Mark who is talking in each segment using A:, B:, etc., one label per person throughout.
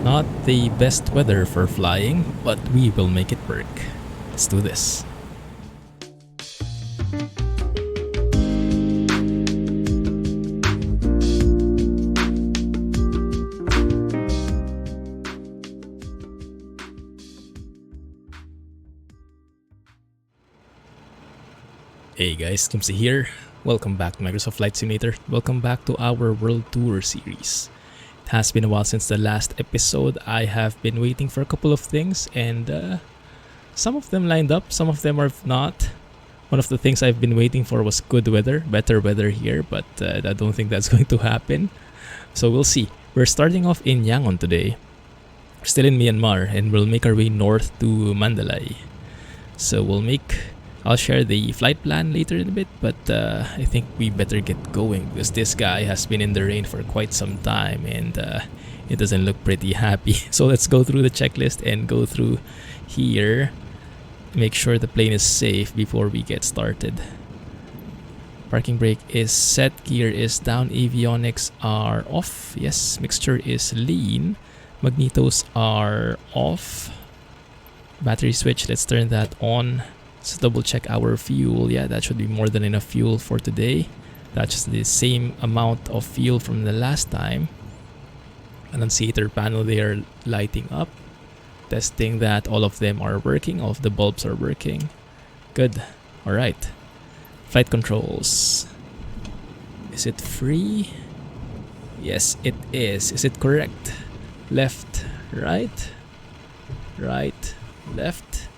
A: Not the best weather for flying, but we will make it work. Let's do this. Hey guys, Clumsy here. Welcome back to Microsoft Flight Simulator. Welcome back to our World Tour series. It has been a while since the last episode. I have been waiting for a couple of things and some of them lined up, some of them are not. One of the things I've been waiting for was good weather, better weather here, but I don't think that's going to happen. So we'll see. We're starting off in Yangon today. We're still in Myanmar and we'll make our way north to Mandalay. So I'll share the flight plan later in a bit, but I think we better get going because this guy has been in the rain for quite some time and it doesn't look pretty happy. So let's go through the checklist and go through here. Make sure the plane is safe before we get started. Parking brake is set, gear is down, avionics are off. Yes, mixture is lean. Magnetos are off. Battery switch, let's turn that on. Let's double check our fuel. Yeah, that should be more than enough fuel for today. That's the same amount of fuel from the last time. Annunciator panel there lighting up. Testing that all of them are working. All of the bulbs are working. Good. Alright. Flight controls. Is it free? Yes, it is. Is it correct? Left, right, right, left.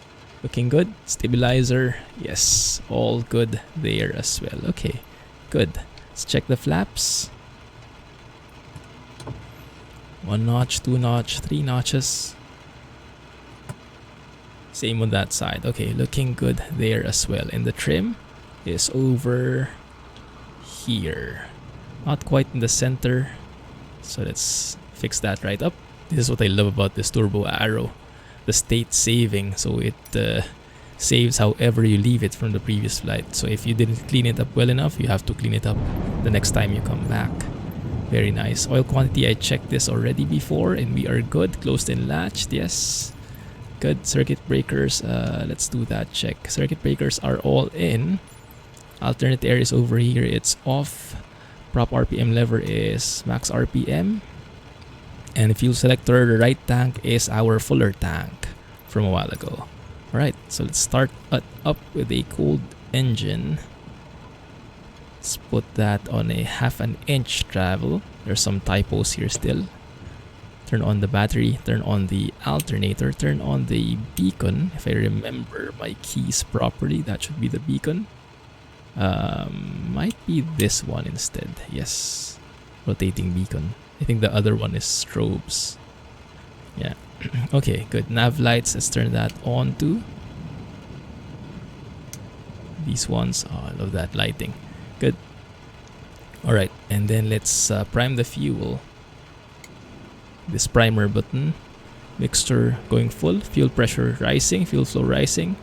A: Looking good. Stabilizer, yes, all good there as well. Okay, good. Let's check the flaps. 1 notch, 2 notch, 3 notches. Same on that side. Okay, looking good there as well. And the trim is over here. Not quite in the center. So let's fix that right up. This is what I love about this turbo arrow. The state saving, so it saves however you leave it from the previous flight. So if you didn't clean it up well enough, you have to clean it up the next time you come back. Very nice. Oil quantity, I checked this already before and we are good. Closed and latched, yes. Good. Circuit breakers, let's do that check. Circuit breakers are all in. Alternate air is over here, it's off. Prop RPM lever is max RPM. And the fuel selector, the right tank is our fuller tank from a while ago. Alright, so let's start up with a cold engine. Let's put that on a 1/2 inch travel. There's some typos here still. Turn on the battery, turn on the alternator, turn on the beacon. If I remember my keys properly, that should be the beacon. Might be this one instead. Yes, rotating beacon. I think the other one is strobes. Yeah. Okay, good. Nav lights, let's turn that on too. These ones, oh, I love that lighting. Good. Alright, and then let's prime the fuel. This primer button. Mixture going full. Fuel pressure rising, fuel flow rising.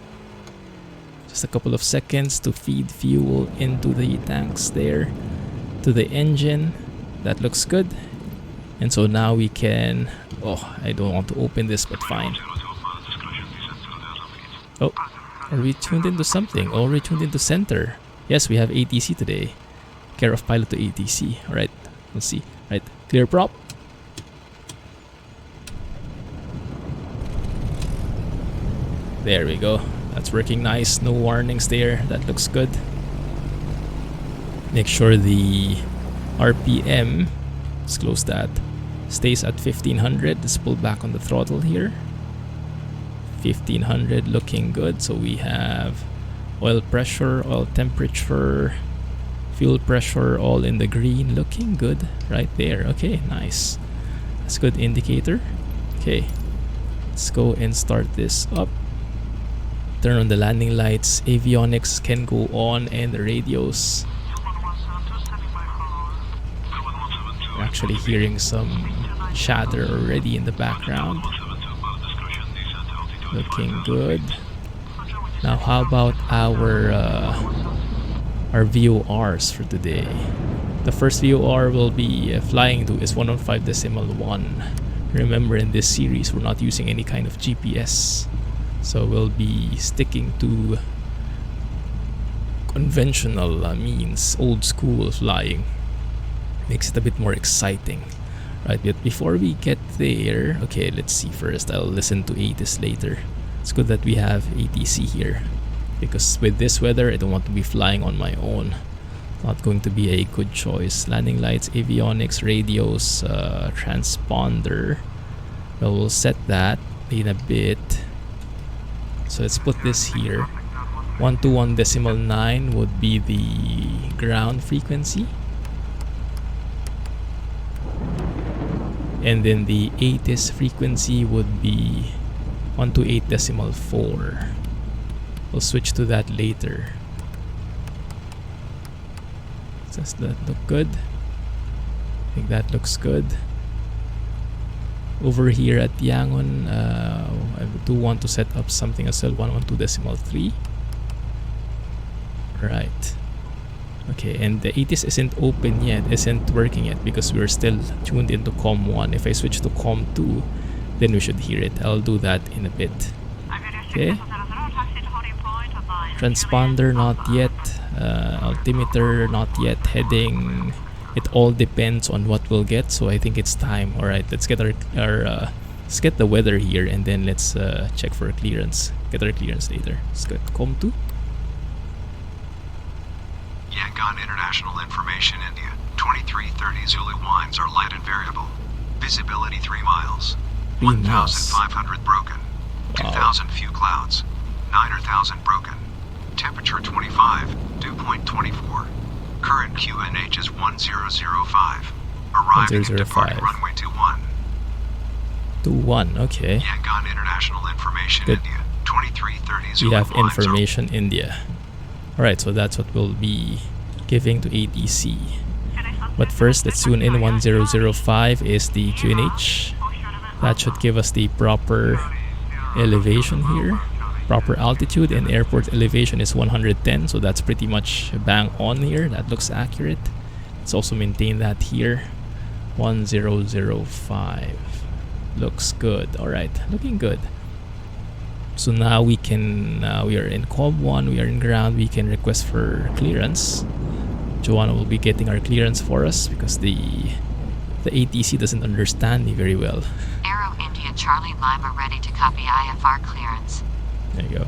A: Just a couple of seconds to feed fuel into the tanks there. To the engine. That looks good. And so now we can... Oh, I don't want to open this, but fine. Oh, are we tuned into something? Oh, we're tuned into center. Yes, we have ATC today. Care of pilot to ATC. Alright, let's see. Right, clear prop. There we go. That's working nice. No warnings there. That looks good. Make sure the RPM... Let's close that. Stays at 1500. Let's pull back on the throttle here. 1500 looking good. So we have oil pressure, oil temperature, fuel pressure all in the green. Looking good right there. Okay, nice. That's a good indicator. Okay, let's go and start this up. Turn on the landing lights. Avionics can go on and the radios. Actually hearing some chatter already in the background. Looking good. Now how about our VORs for today? The first VOR will be flying to is 105.1. Remember, in this series we're not using any kind of GPS, so we'll be sticking to conventional means, old school flying. Makes it a bit more exciting. Right, but before we get there, okay, let's see first. I'll listen to ATIS later. It's good that we have ATC here, because with this weather I don't want to be flying on my own. Not going to be a good choice. Landing lights, avionics, radios, transponder. Well, we'll set that in a bit. So let's put this here. 121.9 would be the ground frequency. And then the ATIS frequency would be 128.4. We'll switch to that later. Does that look good? I think that looks good. Over here at Yangon, I do want to set up something as well, 112.3. Right. Okay, and the ATIS isn't open yet, isn't working yet, because we're still tuned into COM 1. If I switch to COM 2, then we should hear it. I'll do that in a bit. Okay. Transponder not yet. Altimeter not yet. Heading. It all depends on what we'll get, so I think it's time. Alright, let's get let's get the weather here, and then let's check for a clearance. Get our clearance later. Let's get COM 2.
B: Yangon International Information, India. 2330 Zulu winds are light and variable. Visibility 3 miles. 1,500 broken. 2,000 few clouds. 9,000 broken. Temperature 25, dew point 24. Current QNH is 1005. Arriving and departing runway 21.
A: 21, okay.
B: Yangon International Information,
A: Good.
B: India. 2330 Zulu
A: We have
B: winds
A: information India. Alright, so that's what we'll be giving to ATC. But first, let's tune in. 1005 is the QNH. That should give us the proper elevation here, proper altitude, and airport elevation is 110, so that's pretty much bang on here. That looks accurate. Let's also maintain that here. 1005 looks good. Alright, looking good. So now we can, we are in COM 1, we are in ground, we can request for clearance. Joanna will be getting our clearance for us because the ATC doesn't understand me very well.
C: Aero India Charlie Lima ready to copy IFR clearance.
A: There you go.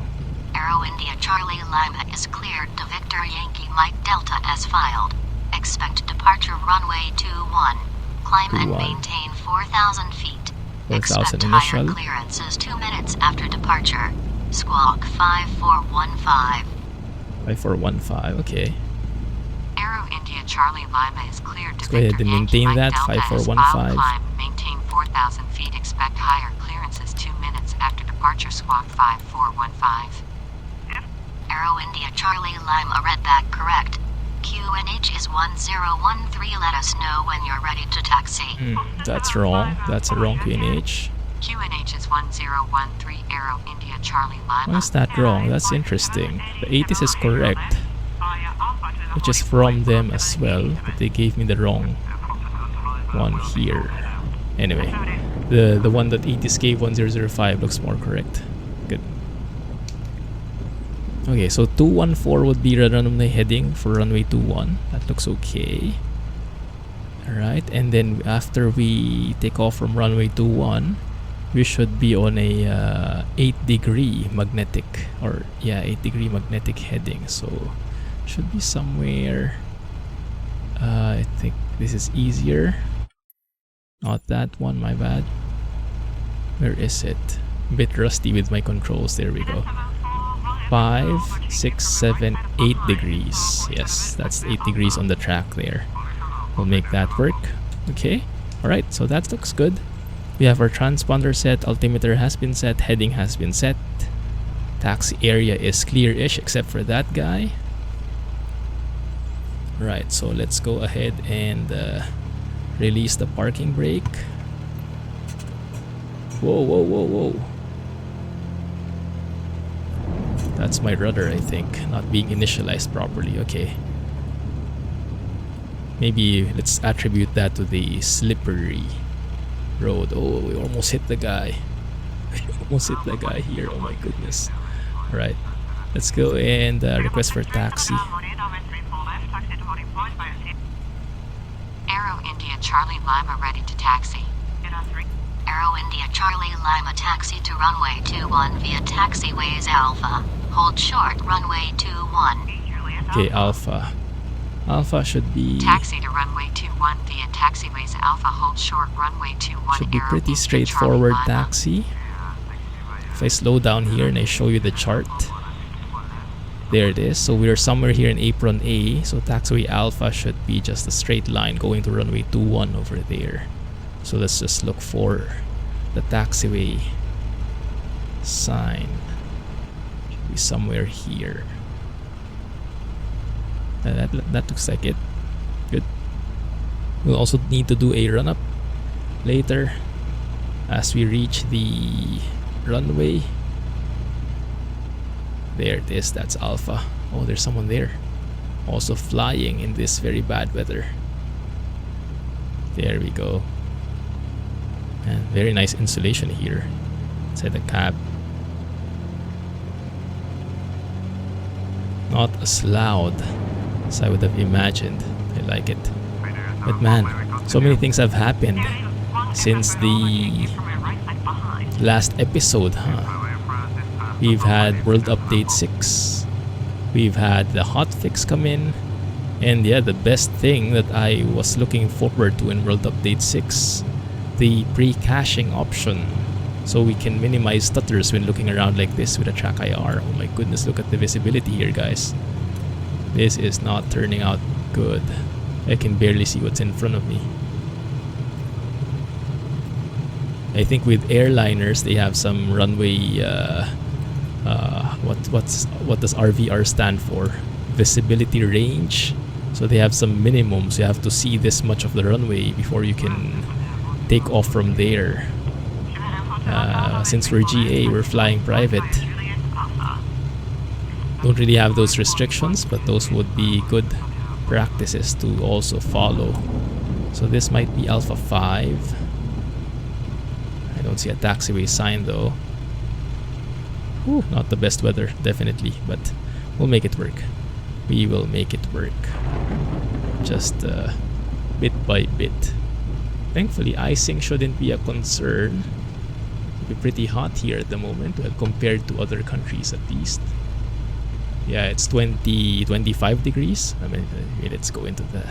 C: Aero India Charlie Lima is cleared to Victor Yankee Mike Delta as filed. Expect departure runway 21. Climb and maintain 4,000 feet.
A: 4,000
C: Expect higher
A: initial.
C: clearances 2 minutes after departure. Squawk 5415.
A: 5415, okay.
C: Aero India Charlie Lima is cleared to
A: Let's go ahead
C: Victor
A: and
C: Yankee
A: maintain
C: Mike
A: that,
C: Delta as
A: 5415.
C: filed. Climb, maintain 4,000 feet. Expect higher clearances 2 minutes after departure. Squawk 5415. Aero India Charlie Lima read that correct. QNH is 1013. Let us know when you're ready to taxi.
A: That's wrong. That's a wrong QNH.
C: QNH is 1013. Aero India Charlie Lima.
A: Why is that wrong? That's interesting. The ATIS is correct, which is from them as well, but they gave me the wrong one here. Anyway, the one that ATIS gave, 1005, looks more correct. Good. Okay, so 214 would be the runway heading for runway 21. That looks okay. Alright, and then after we take off from runway 21, we should be on a 8-degree magnetic, or yeah, 8-degree magnetic heading. So should be somewhere, I think this is easier. Not that one, my bad. Where is it? A bit rusty with my controls. There we go. 5, 6, 7, 8 degrees. Yes, that's 8 degrees on the track there. We'll make that work. Okay. Alright, so that looks good. We have our transponder set, altimeter has been set, heading has been set. Taxi area is clear-ish except for that guy. Right, so let's go ahead and release the parking brake. Whoa, whoa, whoa, whoa. That's my rudder, I think, not being initialized properly. Okay. Maybe let's attribute that to the slippery road. Oh, we almost hit the guy. We almost hit the guy here. Oh my goodness. Alright, let's go and request for taxi.
C: Aero India Charlie Lima ready to taxi. Aero India Charlie Lima taxi to runway 21 via taxiways Alpha. Hold short runway 21.
A: Okay, Alpha. Alpha should be...
C: Taxi to runway 21 via taxiways Alpha. Hold short runway 21.
A: Should be
C: Aero
A: pretty
C: India
A: straightforward
C: Charlie Lima.
A: taxi. If I slow down here and I show you the chart. There it is. So we're somewhere here in apron A. So taxiway Alpha should be just a straight line going to runway 21 over there. So let's just look for the taxiway sign. Should be somewhere here. That looks like it. Good. We'll also need to do a run up later as we reach the runway. There it is, that's Alpha. Oh, there's someone there. Also flying in this very bad weather. There we go. And very nice insulation here inside the cab. Not as loud as I would have imagined. I like it. But man, so many things have happened since the last episode, huh? We've had World Update 6. We've had the hotfix come in. And yeah, the best thing that I was looking forward to in World Update 6, the pre-caching option. So we can minimize stutters when looking around like this with a track IR. Oh my goodness, look at the visibility here, guys. This is not turning out good. I can barely see what's in front of me. I think with airliners, they have some runway... what does RVR stand for? Visibility range. So they have some minimums. You have to see this much of the runway before you can take off from there. Since we're GA, we're flying private. Don't really have those restrictions, but those would be good practices to also follow. So this might be Alpha 5. I don't see a taxiway sign though. Ooh, not the best weather, definitely, but we'll make it work. We will make it work. Just bit by bit. Thankfully, icing shouldn't be a concern. It'll be pretty hot here at the moment, well, compared to other countries at least. Yeah, it's 25 degrees. I mean, let's go into the...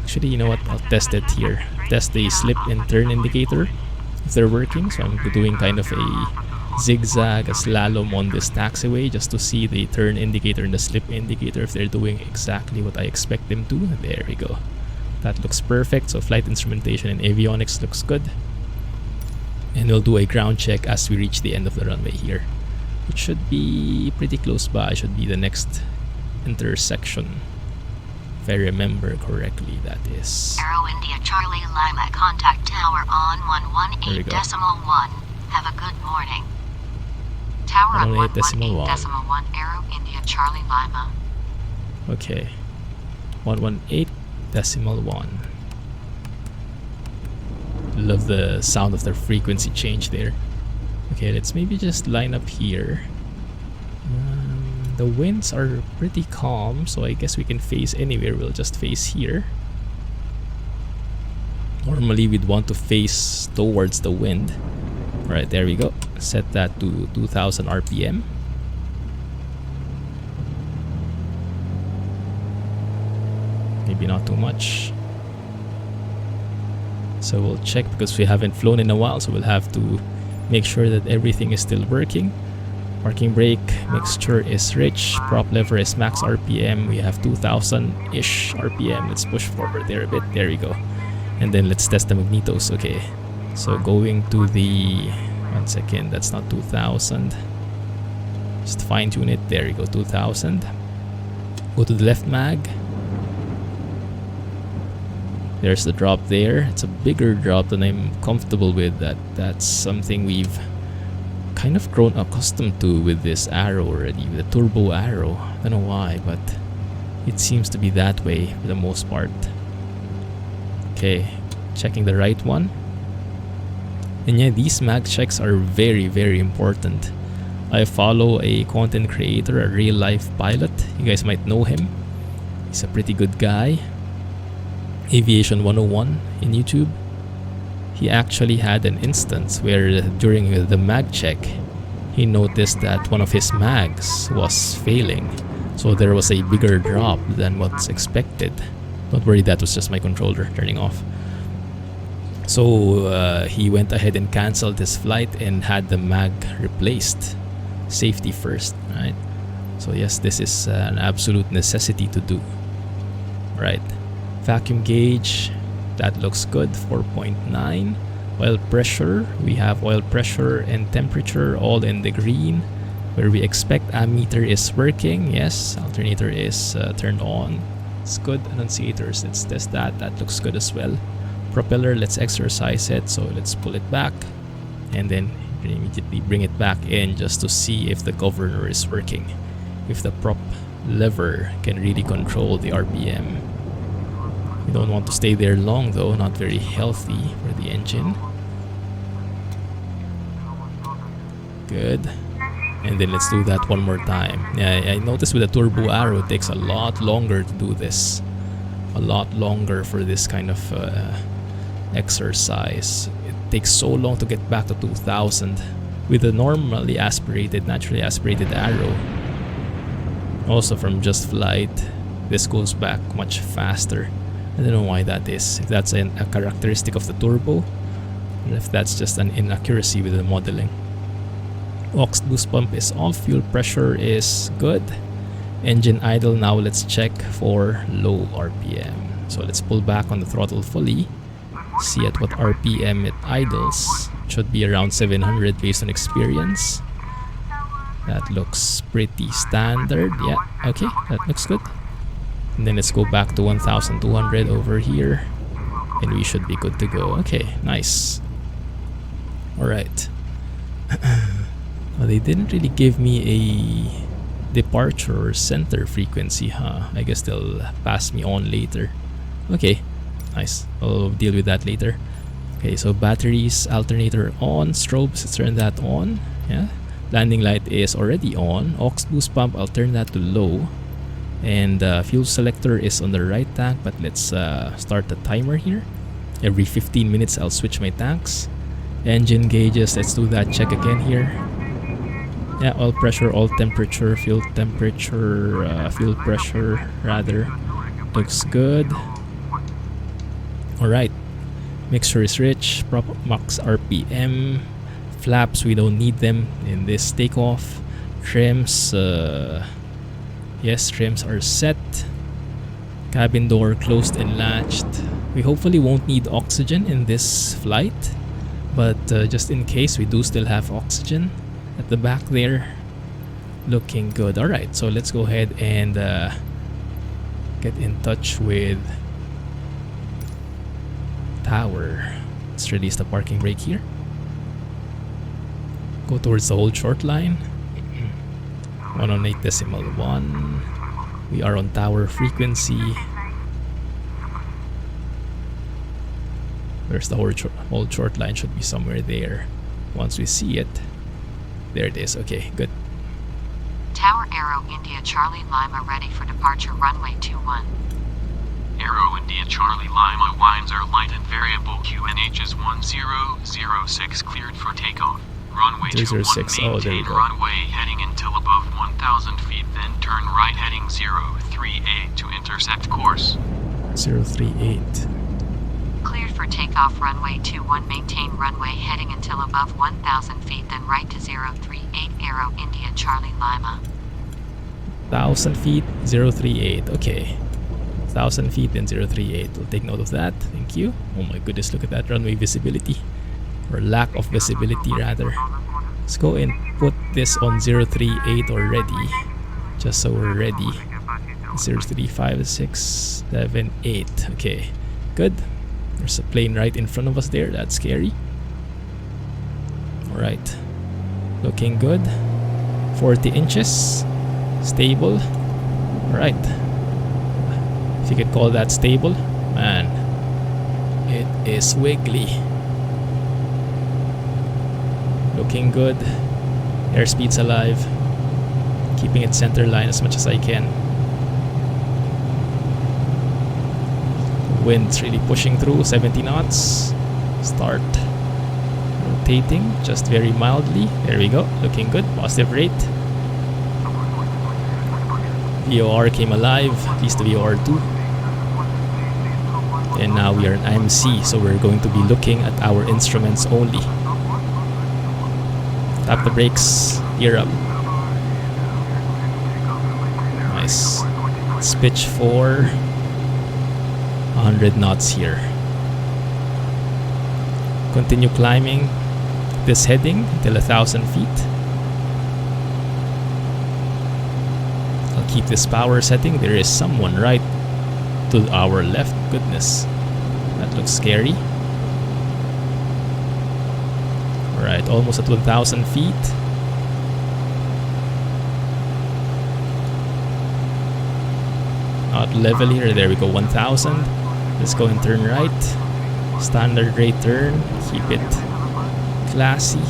A: Actually, you know what? I'll test it here. Test the slip and turn indicator if they're working. So I'm doing kind of a zigzag, a slalom on this taxiway just to see the turn indicator and the slip indicator if they're doing exactly what I expect them to. There we go. That looks perfect. So flight instrumentation and avionics looks good. And we'll do a ground check as we reach the end of the runway here. It should be pretty close by. It should be the next intersection. If I remember correctly, that is.
C: Aero India Charlie Lima contact tower on 118.1. Have a good morning. Tower on 118.1. Aero India Charlie Lima.
A: Okay. 118.1. Love the sound of the frequency change there. Okay, let's maybe just line up here. The winds are pretty calm, so I guess we can face anywhere. We'll just face here. Normally we'd want to face towards the wind. Alright, there we go. Set that to 2000 RPM. Maybe not too much. So we'll check because we haven't flown in a while, so we'll have to make sure that everything is still working. Parking brake mixture is rich. Prop lever is max RPM. We have 2000-ish RPM. Let's push forward there a bit. There we go. And then let's test the magnetos. Okay. So going to the... 1 second. That's not 2000. Just fine tune it. There we go. 2000. Go to the left mag. There's the drop there. It's a bigger drop than I'm comfortable with. That's something we've kind of grown accustomed to with this arrow already, with the turbo arrow. I don't know why, but it seems to be that way for the most part. Okay, checking the right one. And yeah, these mag checks are very, very important. I follow a content creator, a real life pilot. You guys might know him. He's a pretty good guy. Aviation 101 in YouTube. He actually had an instance where during the mag check, he noticed that one of his mags was failing. So there was a bigger drop than what's expected. Don't worry, that was just my controller turning off. So he went ahead and canceled his flight and had the mag replaced. Safety first, right? So yes, this is an absolute necessity to do. Right. Vacuum gauge, that looks good, 4.9. Oil pressure, we have oil pressure and temperature all in the green. Where we expect ammeter is working. Yes, alternator is turned on. It's good. Annunciators, let's test that. That looks good as well. Propeller, let's exercise it. So let's pull it back and then immediately bring it back in just to see if the governor is working. If the prop lever can really control the RPM. You don't want to stay there long though, not very healthy for the engine. Good. And then let's do that one more time. Yeah, I noticed with the turbo arrow it takes a lot longer to do this. A lot longer for this kind of exercise. It takes so long to get back to 2000 with a normally aspirated, naturally aspirated arrow. Also from just flight, this goes back much faster. I don't know why that is. If that's a characteristic of the turbo, or if that's just an inaccuracy with the modeling. Aux boost pump is off. Fuel pressure is good. Engine idle. Now let's check for low RPM. So let's pull back on the throttle fully. See at what RPM it idles. It should be around 700 based on experience. That looks pretty standard. Yeah, okay, that looks good. And then let's go back to 1200 over here. And we should be good to go. Okay, nice. Alright. Well, they didn't really give me a departure or center frequency, huh? I guess they'll pass me on later. Okay, nice. I'll deal with that later. Okay, so batteries, alternator on, strobes, let's turn that on. Yeah. Landing light is already on. Aux boost pump, I'll turn that to low. And fuel selector is on the right tank, but let's start the timer here. Every 15 minutes I'll switch my tanks. Engine gauges, let's do that check again here. Yeah, oil pressure, oil temperature, fuel temperature, fuel pressure rather. Looks good. Alright. Mixture is rich, prop max RPM. Flaps, we don't need them in this takeoff. Trims, yes, trims are set. Cabin door closed and latched. We hopefully won't need oxygen in this flight, but just in case, we do still have oxygen at the back there. Looking good. Alright, so let's go ahead and get in touch with tower. Let's release the parking brake here. Go towards the hold short line. 108.1. We are on tower frequency. Where's the hold short line? Should be somewhere there. Once we see it. There it is. Okay, good.
C: Tower Aero India Charlie Lima ready for departure runway 21.
B: Aero India Charlie Lima winds are light and variable. QNH is 1006 cleared for takeoff. Runway 21 maintain runway heading until above 1000 feet, then turn right heading 038 to intersect course.
A: 038.
C: Cleared for takeoff runway 21, maintain runway heading until above 1000 feet, then right to 038 Aero India Charlie Lima.
A: 1000 feet, 038. Okay. 1000 feet and 038. We'll take note of that. Thank you. Oh my goodness, look at that runway visibility. Or lack of visibility rather. Let's go and put this on 038 already. Just so we're ready. 035, 6, 7, 8. Okay. Good. There's a plane right in front of us there. That's scary. Alright. Looking good. 40 inches. Stable. Alright. If you could call that stable. Man. It is wiggly. Looking good. Airspeed's alive. Keeping it center line as much as I can. Wind's really pushing through, 70 knots. Start rotating just very mildly. There we go. Looking good. Positive rate. VOR came alive. At least the VOR 2. And now we are in IMC, so we're going to be looking at our instruments only. Tap the brakes, gear up. Nice. Let's pitch for 100 knots here. Continue climbing this heading until 1,000 feet. I'll keep this power setting. There is someone right to our left. Goodness, that looks scary. Alright, almost at 1,000 feet. Not level here. There we go, 1,000. Let's go and turn right. Standard rate turn. Keep it classy.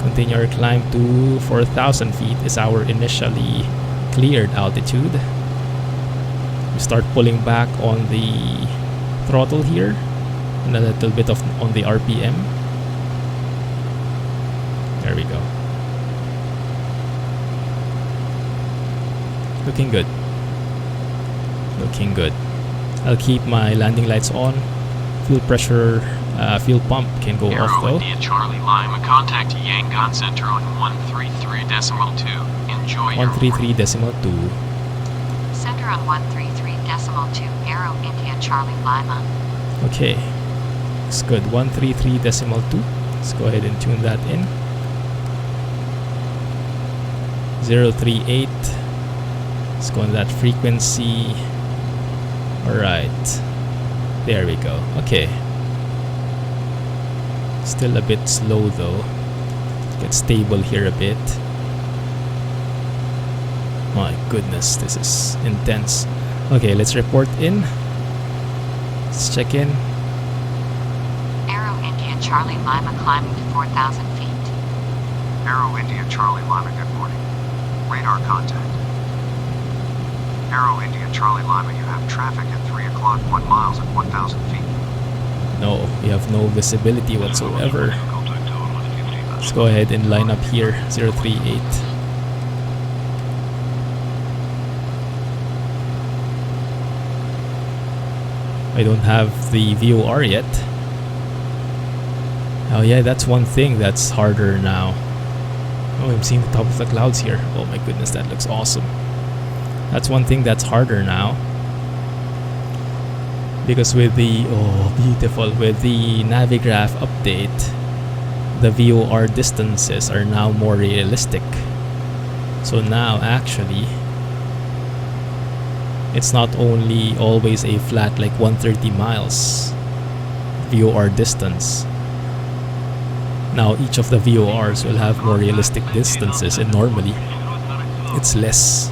A: Continue our climb to 4,000 feet is our initially cleared altitude. We start pulling back on the throttle here and a little bit of on the RPM. There we go. Looking good. Looking good. I'll keep my landing lights on. Fuel pressure, fuel pump can go off though.
B: India Charlie Lima, contact Yangon Center on 133.2. Enjoy
A: 133.2.
C: Center on 133.2. Aero India Charlie Lima.
A: Okay. It's good. 133.2. Let's go ahead and tune that in. 038. Let's go on that frequency. Alright. There we go. Okay. Still a bit slow though. Get stable here a bit. My goodness, this is intense. Okay, let's report in. Let's check in.
C: Aero India Charlie Lima climbing to 4,000 feet.
B: Aero India Charlie Lima, good morning. Radar contact. Aero India Charlie Lima, you have traffic at 3 o'clock, 1 miles at 1,000 feet.
A: No, we have no visibility whatsoever. Let's go ahead and line up here. 038. I don't have the VOR yet. Oh yeah, that's one thing that's harder now. Oh, I'm seeing the top of the clouds here. Oh my goodness, that looks awesome. That's one thing that's harder now. Because with the, oh beautiful, with the Navigraph update, the VOR distances are now more realistic. So now actually, it's not only always a flat like 130 miles VOR distance. Now each of the VORs will have more realistic distances, and normally it's less.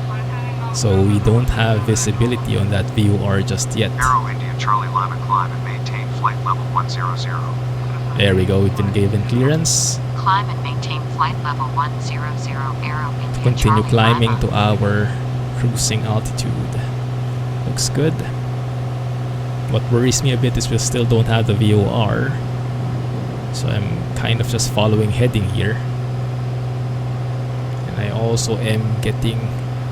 A: So we don't have visibility on that VOR just yet.
B: Aero India Charlie Lima, climb and maintain flight level 100.
A: There we go, we've been given clearance.
C: Climb and maintain flight level 100. Aero India
A: Continue
C: Charlie
A: climbing
C: Lima.
A: to our cruising altitude. Looks good. What worries me a bit is we still don't have the VOR. So I'm kind of just following heading here. And I also am getting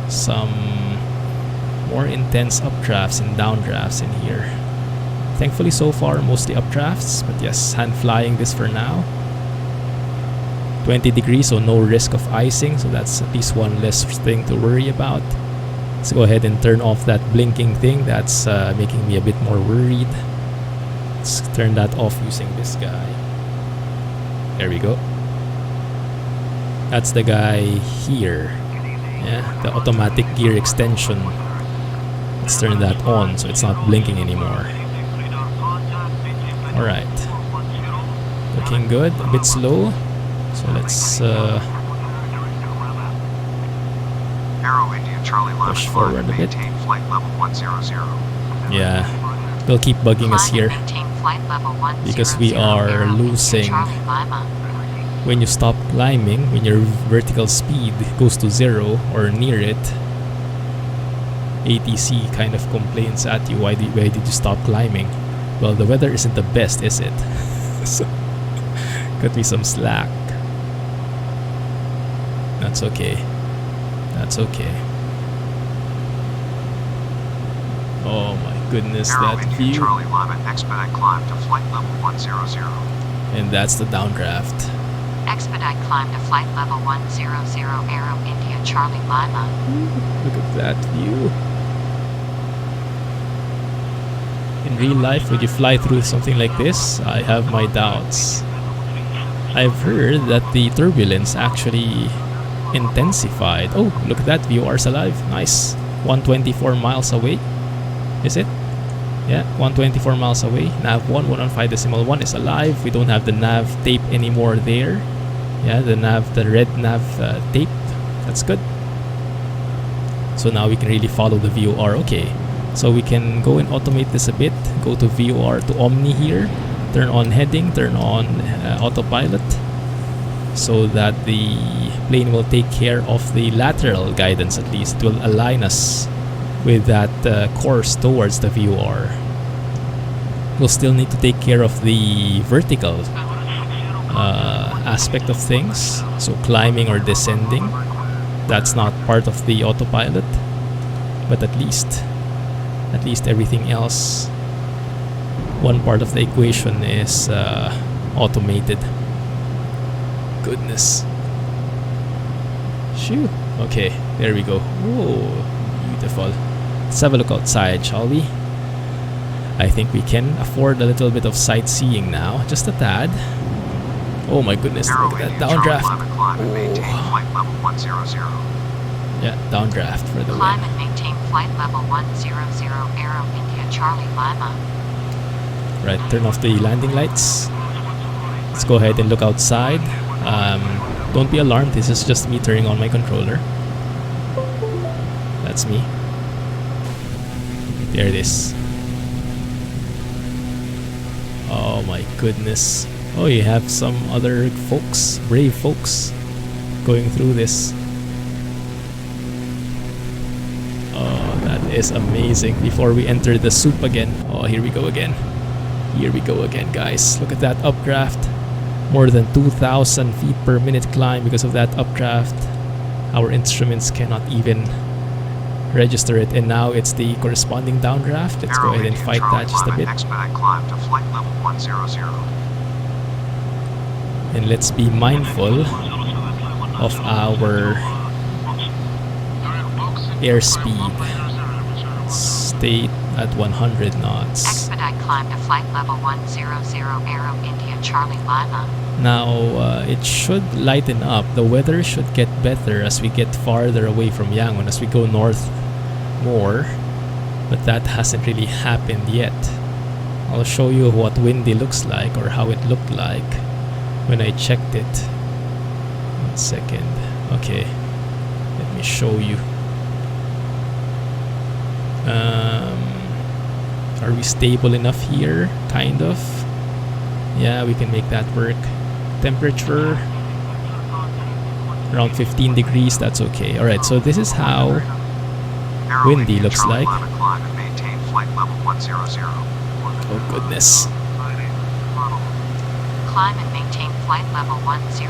A: some more intense updrafts and downdrafts in here. Thankfully so far mostly updrafts, but yes, hand flying this for now. 20 degrees, so no risk of icing, so that's at least one less thing to worry about. Let's go ahead and turn off that blinking thing that's making me a bit more worried. Let's turn that off using this guy. There we go. That's the guy here. Yeah, the automatic gear extension. Let's turn that on so it's not blinking anymore. Alright. Looking good, a bit slow. So let's push forward a bit.
B: Flight level 100.
A: Yeah, they'll keep bugging us here because we are losing when you stop climbing, when your vertical speed goes to 0 or near it, ATC kind of complains at you, why did you stop climbing? Well, the weather isn't the best, is it? So, cut me some slack. That's okay. That's okay. Oh my goodness,
B: Arrow
A: that
B: Indian
A: view.
B: Charlie Lima, expedite climb to flight level 100.
A: And that's the downdraft.
C: Expedite climb to flight level 100, Arrow India Charlie Lima.
A: Look at that view. In real life, would you fly through something like this? I have my doubts. I've heard that the turbulence actually intensified. Oh, look at that, VOR's alive. Nice. 124 miles away. Is it? Yeah, 124 miles away. Nav 1, 115.1 is alive. We don't have the nav tape anymore there. Yeah, the red nav tape. That's good. So now we can really follow the VOR. Okay. So we can go and automate this a bit. Go to VOR to Omni here. Turn on heading, turn on autopilot, so that the plane will take care of the lateral guidance. At least it will align us with that course towards the VOR. We'll still need to take care of the vertical aspect of things, so climbing or descending. That's not part of the autopilot, but at least everything else, one part of the equation is automated. Goodness. Shoo. Okay, there we go. Oh, beautiful. Let's have a look outside, shall we? I think we can afford a little bit of sightseeing now, just a tad. Oh my goodness,
B: Arrow
A: look at that
B: Indian Charlie
A: downdraft.
B: Lima, climb and maintain flight level 100.
A: Yeah, downdraft for the
C: Climb
A: win.
C: and maintain flight level 100, Arrow India Charlie Lima.
A: Right, turn off the landing lights. Let's go ahead and look outside. Don't be alarmed, this is just me turning on my controller. That's me. There it is. Oh my goodness. Oh, you have some other folks, brave folks, going through this. Oh, that is amazing. Before we enter the soup again. Oh, here we go again. Here we go again, guys. Look at that updraft. More than 2,000 feet per minute climb because of that updraft. Our instruments cannot even register it, and now it's the corresponding downdraft. Let's go ahead and fight that just a bit.
B: Expedite climb to flight level 100.
A: And let's be mindful of our airspeed. Stay at 100 knots.
C: Expedite climb to flight level 100, Arrow India Charlie Lima.
A: Now, it should lighten up. The weather should get better as we get farther away from Yangon, as we go north more. But that hasn't really happened yet. I'll show you what windy looks like, or how it looked like when I checked it. 1 second. Okay, let me show you. Are we stable enough here? Kind of. Yeah, we can make that work. Temperature around 15 degrees, that's okay. Alright, so this is how windy looks like. Oh goodness.
C: Climb and maintain flight level 100,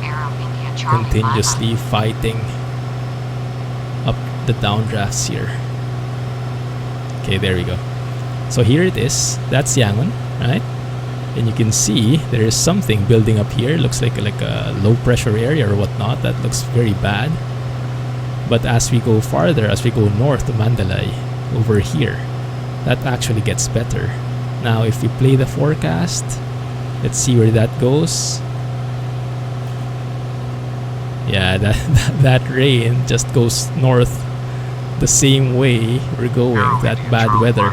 C: Arrow India Charlie
A: Continuously fighting up the downdrafts here. Okay, there we go. So here it is. That's Yangon, right? And you can see there is something building up here. Looks like a low pressure area or whatnot. That looks very bad. But as we go farther, as we go north to Mandalay, over here, that actually gets better. Now if we play the forecast, let's see where that goes. Yeah, that rain just goes north the same way we're going. That bad weather.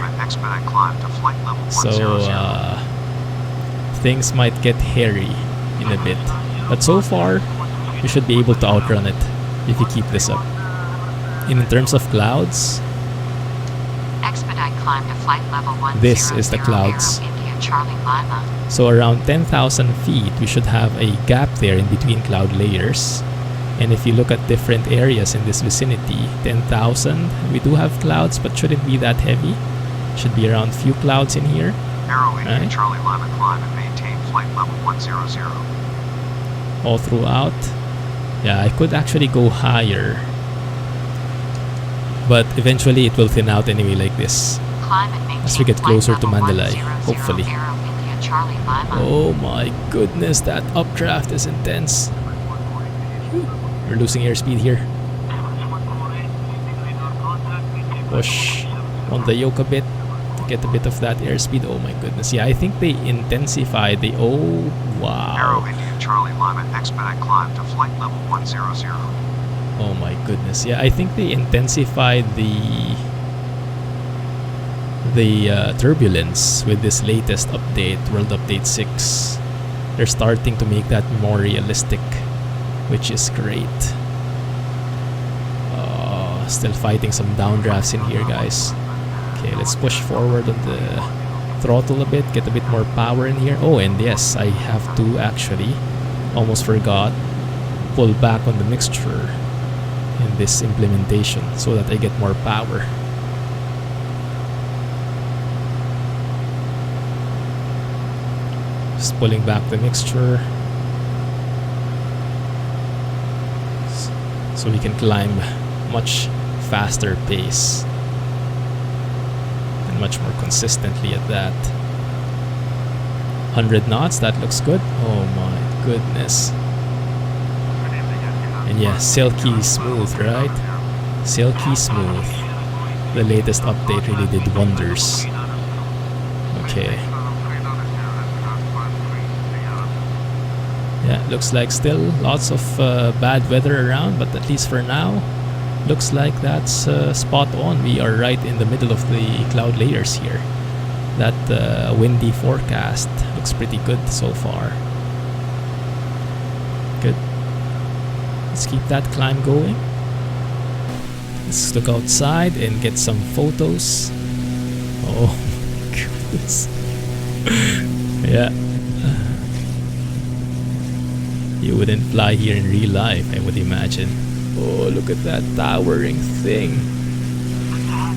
A: So things might get hairy in a bit. But so far, you should be able to outrun it if you keep this up. And in terms of clouds,
C: Expedite climb to flight level 100,
A: this is the clouds.
C: Arrow India Charlie Lima.
A: So around 10,000 feet, we should have a gap there in between cloud layers. And if you look at different areas in this vicinity, 10,000, we do have clouds, but shouldn't be that heavy. Should be around few clouds in here.
B: Arrow India,
A: Right.
B: Charlie Lima, climb and maintain flight level 100.
A: All throughout. Yeah, I could actually go higher. But eventually it will thin out anyway like this.
C: Climb and maintain
A: As we get
C: flight
A: closer to
C: level
A: Mandalay,
C: 100,
A: hopefully.
C: Arrow India, Charlie Lima.
A: Oh my goodness, that updraft is intense. We're losing airspeed here. Push on the yoke a bit to get a bit of that airspeed. Oh my goodness. Yeah, I think they intensified the... Oh,
B: Arrow
A: wow.
B: India, Charlie Lima, expedite climb to flight level 100.
A: Oh my goodness. Yeah, I think they intensified the turbulence with this latest update, World Update 6. They're starting to make that more realistic, which is great. Still fighting some downdrafts in here, guys. Okay, let's push forward on the throttle a bit, get a bit more power in here. Oh, and yes, I have to actually, almost forgot, pull back on the mixture in this implementation so that I get more power. Just pulling back the mixture so we can climb much faster pace and much more consistently at that. 100 knots, that looks good. Oh my goodness. And yeah, silky smooth, right? Silky smooth. The latest update really did wonders. Okay. Yeah, looks like still lots of bad weather around, but at least for now, looks like that's spot on. We are right in the middle of the cloud layers here. That windy forecast looks pretty good so far. Good. Let's keep that climb going. Let's look outside and get some photos. Oh my goodness. Yeah. You wouldn't fly here in real life, I would imagine. Oh, look at that towering thing.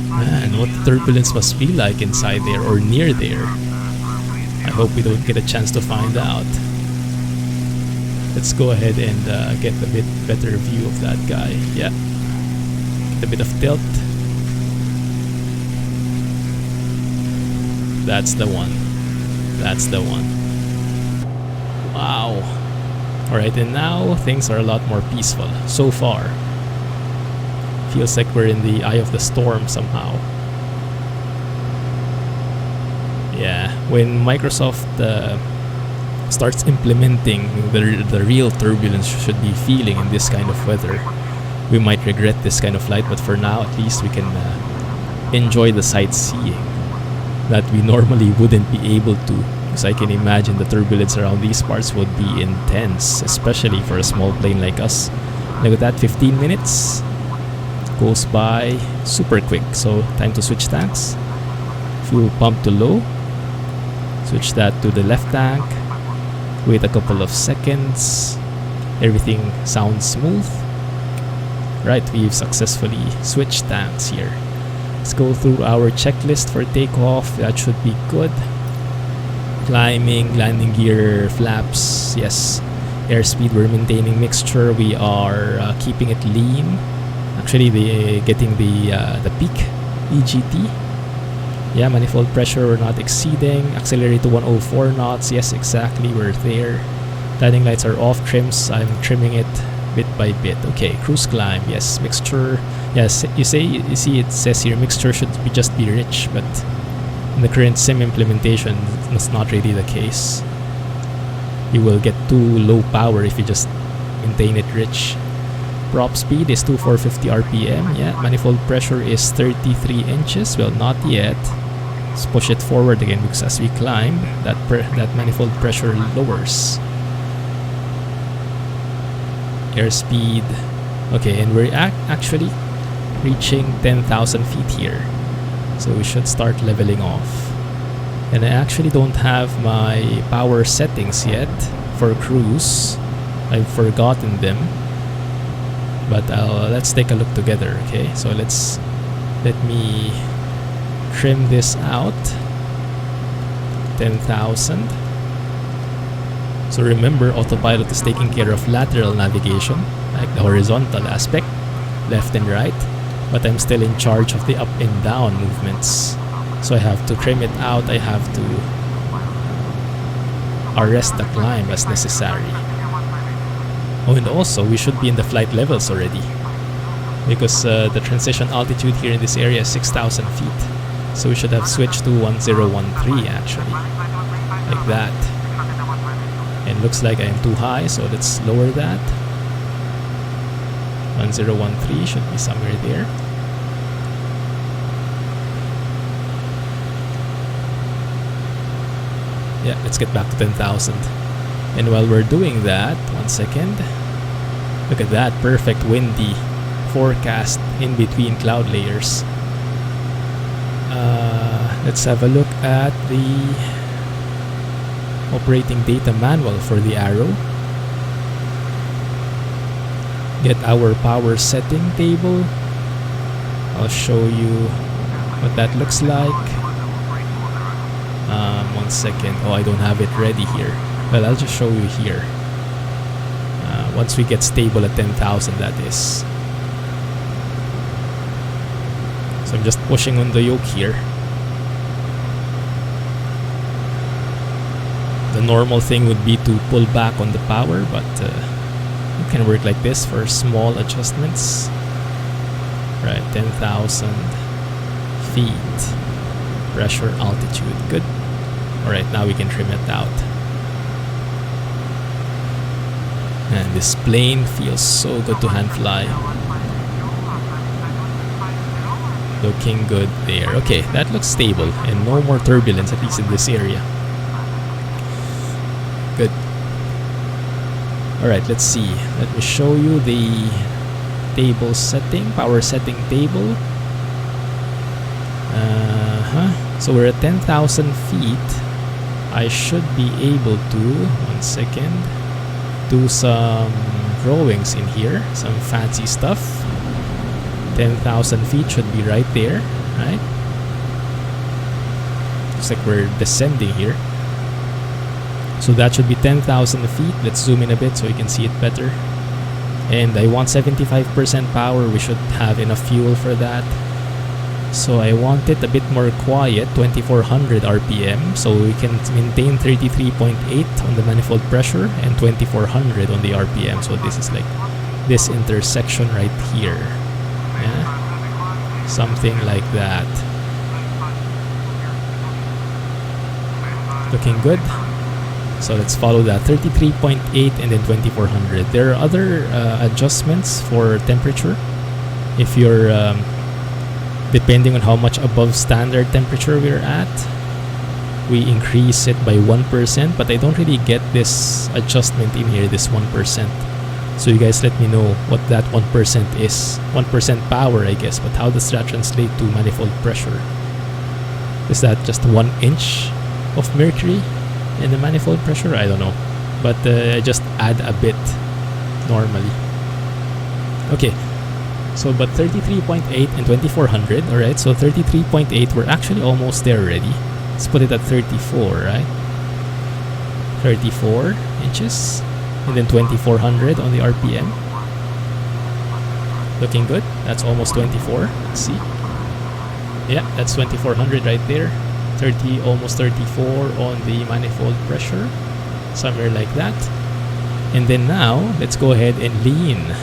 A: Man, what the turbulence must be like inside there or near there. I hope we don't get a chance to find out. Let's go ahead and get a bit better view of that guy. Yeah. Get a bit of tilt. That's the one. That's the one. Wow. Alright, and now things are a lot more peaceful so far. Feels like we're in the eye of the storm somehow. Yeah, when Microsoft starts implementing the real turbulence should be feeling in this kind of weather, we might regret this kind of flight, but for now at least we can enjoy the sightseeing that we normally wouldn't be able to, because I can imagine the turbulence around these parts would be intense, especially for a small plane like us. Look at that, 15 minutes goes by super quick. So time to switch tanks. Fuel pump to low. Switch that to the left tank. Wait a couple of seconds. Everything sounds smooth. Right, we've successfully switched tanks here. Let's go through our checklist for takeoff. That should be good. Climbing, landing gear, flaps, yes. Airspeed, we're maintaining mixture. We are keeping it lean. Actually, getting the peak EGT. Yeah, manifold pressure we're not exceeding. Accelerate to 104 knots. Yes, exactly, we're there. Landing lights are off. Trims, I'm trimming it bit by bit. Okay, cruise climb. Yes, mixture. Yes, you see it says here mixture should just be rich, but in the current sim implementation, that's not really the case. You will get too low power if you just maintain it rich. Prop speed is 2450 RPM. Yeah, manifold pressure is 33 inches. Well, not yet. Let's push it forward again because as we climb, that manifold pressure lowers. Airspeed. Okay, and we're actually reaching 10,000 feet here. So we should start leveling off. And I actually don't have my power settings yet for cruise. I've forgotten them. But let's take a look together, okay? So let me trim this out. 10,000. So remember, autopilot is taking care of lateral navigation, like the horizontal aspect, left and right. But I'm still in charge of the up and down movements. So I have to trim it out. I have to arrest the climb as necessary. Oh, and also we should be in the flight levels already, because the transition altitude here in this area is 6,000 feet. So we should have switched to 1013 actually, like that. And looks like I am too high, so let's lower that. 1013 should be somewhere there. Yeah, let's get back to 10,000. And while we're doing that, 1 second. Look at that, perfect windy forecast in between cloud layers. Let's have a look at the operating data manual for the Arrow. Get our power setting table. I'll show you what that looks like. 1 second. Oh, I don't have it ready here. Well, I'll just show you here. Once we get stable at 10,000, that is. So I'm just pushing on the yoke here. The normal thing would be to pull back on the power, but it can work like this for small adjustments. Right, 10,000 feet. Pressure, altitude. Good. Alright, now we can trim it out. And this plane feels so good to hand fly. Looking good there. Okay, that looks stable and no more turbulence, at least in this area. Good. Alright, let's see. Let me show you the table setting, power setting table. So we're at 10,000 feet. I should be able to, 1 second, do some drawings in here, some fancy stuff. 10,000 feet should be right there, right? Looks like we're descending here. So that should be 10,000 feet. Let's zoom in a bit so you can see it better. And I want 75% power. We should have enough fuel for that. So I want it a bit more quiet, 2400 RPM, so we can maintain 33.8 on the manifold pressure and 2400 on the RPM. So this is like this intersection right here. Yeah? Something like that. Looking good. So let's follow that, 33.8 and then 2400. There are other adjustments for temperature. If you're depending on how much above standard temperature we're at, we increase it by 1%, but I don't really get this adjustment in here, this 1%. So you guys let me know what that 1% is. 1% power, I guess, but how does that translate to manifold pressure? Is that just 1 inch of mercury in the manifold pressure? I don't know, but I just add a bit normally. Okay. So, but 33.8 and 2400, alright, so 33.8, we're actually almost there already. Let's put it at 34, right? 34 inches, and then 2400 on the RPM. Looking good, that's almost 24, let's see. Yeah, that's 2400 right there. 30, almost 34 on the manifold pressure, somewhere like that. And then now, let's go ahead and lean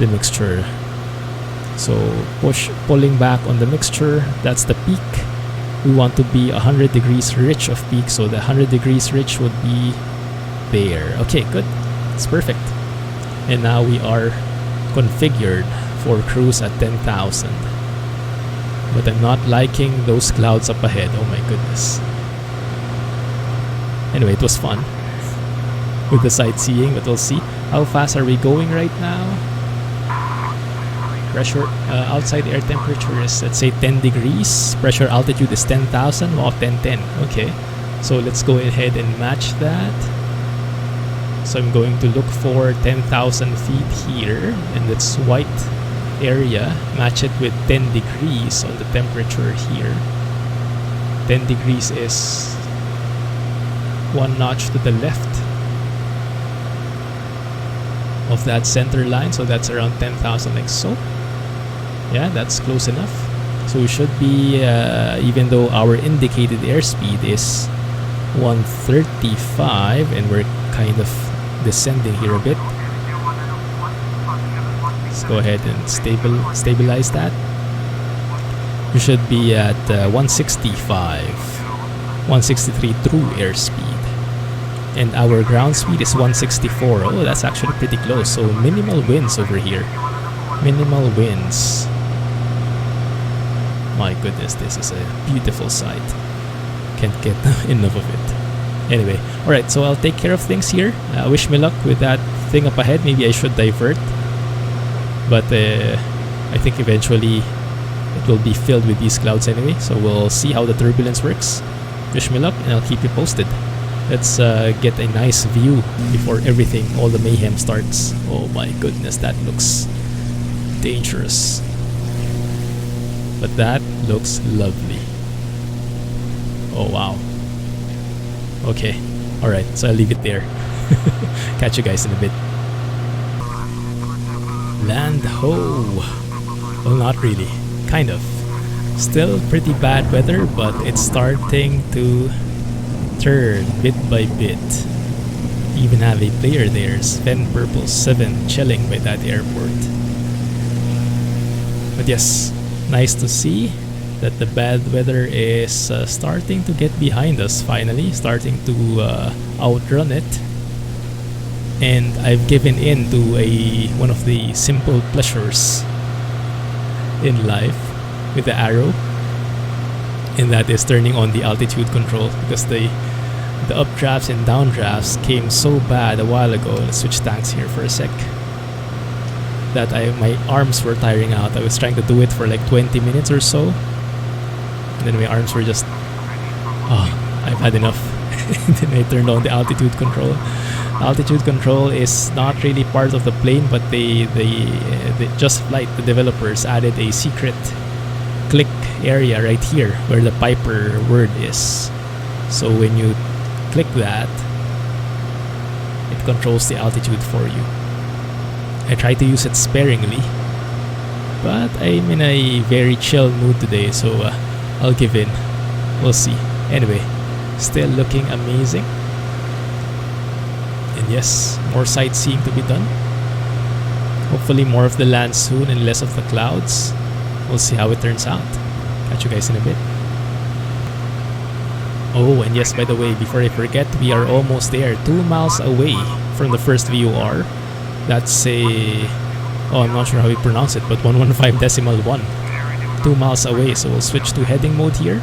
A: the mixture. So pulling back on the mixture, that's the peak. We want to be 100 degrees rich of peak, so the 100 degrees rich would be there. Okay, good. It's perfect. And now we are configured for cruise at 10,000. But I'm not liking those clouds up ahead. Oh my goodness. Anyway, it was fun with the sightseeing, but we'll see. How fast are we going right now? pressure, outside air temperature is, let's say, 10 degrees. Pressure altitude is 10,000. Wow, 1010. Okay. So let's go ahead and match that. So I'm going to look for 10,000 feet here, and it's white area. Match it with 10 degrees on the temperature here. 10 degrees is one notch to the left of that center line, so that's around 10,000 like so. Yeah, that's close enough. So we should be, even though our indicated airspeed is 135 and we're kind of descending here a bit. Let's go ahead and stabilize that. You should be at 165, 163 through airspeed. And our ground speed is 164. Oh, that's actually pretty close. So minimal winds over here. Minimal winds. My goodness, this is a beautiful sight. Can't get enough of it. Anyway, alright, so I'll take care of things here. Wish me luck with that thing up ahead. Maybe I should divert. But I think eventually it will be filled with these clouds anyway. So we'll see how the turbulence works. Wish me luck, and I'll keep you posted. Let's get a nice view before everything, all the mayhem starts. Oh my goodness, that looks dangerous. But that looks lovely. Oh wow. Okay, alright, so I'll leave it there. Catch you guys in a bit. Land ho! Well, not really. Kind of. Still pretty bad weather, but it's starting to turn bit by bit. Even have a player there, Sven Purple 7, chilling by that airport. But yes, nice to see that the bad weather is starting to get behind us finally, starting to outrun it. And I've given in to one of the simple pleasures in life with the arrow, and that is turning on the altitude control, because the updrafts and downdrafts came so bad a while ago. Let's switch tanks here for a sec. That my arms were tiring out. I was trying to do it for like 20 minutes or so, and then my arms were just, oh, I've had enough. And then I turned on the altitude control. Altitude control is not really part of the plane, but they Just Flight, the developers, added a secret click area right here where the Piper word is. So when you click that, it controls the altitude for you. I try to use it sparingly, but I'm in a very chill mood today, so I'll give in. We'll see. Anyway, still looking amazing. And yes, more sightseeing to be done. Hopefully more of the land soon and less of the clouds. We'll see how it turns out. Catch you guys in a bit. Oh, and yes, by the way, before I forget, we are almost there. 2 miles away from the first VOR. That's I'm not sure how you pronounce it, but 115.1. 2 miles away, so we'll switch to heading mode here.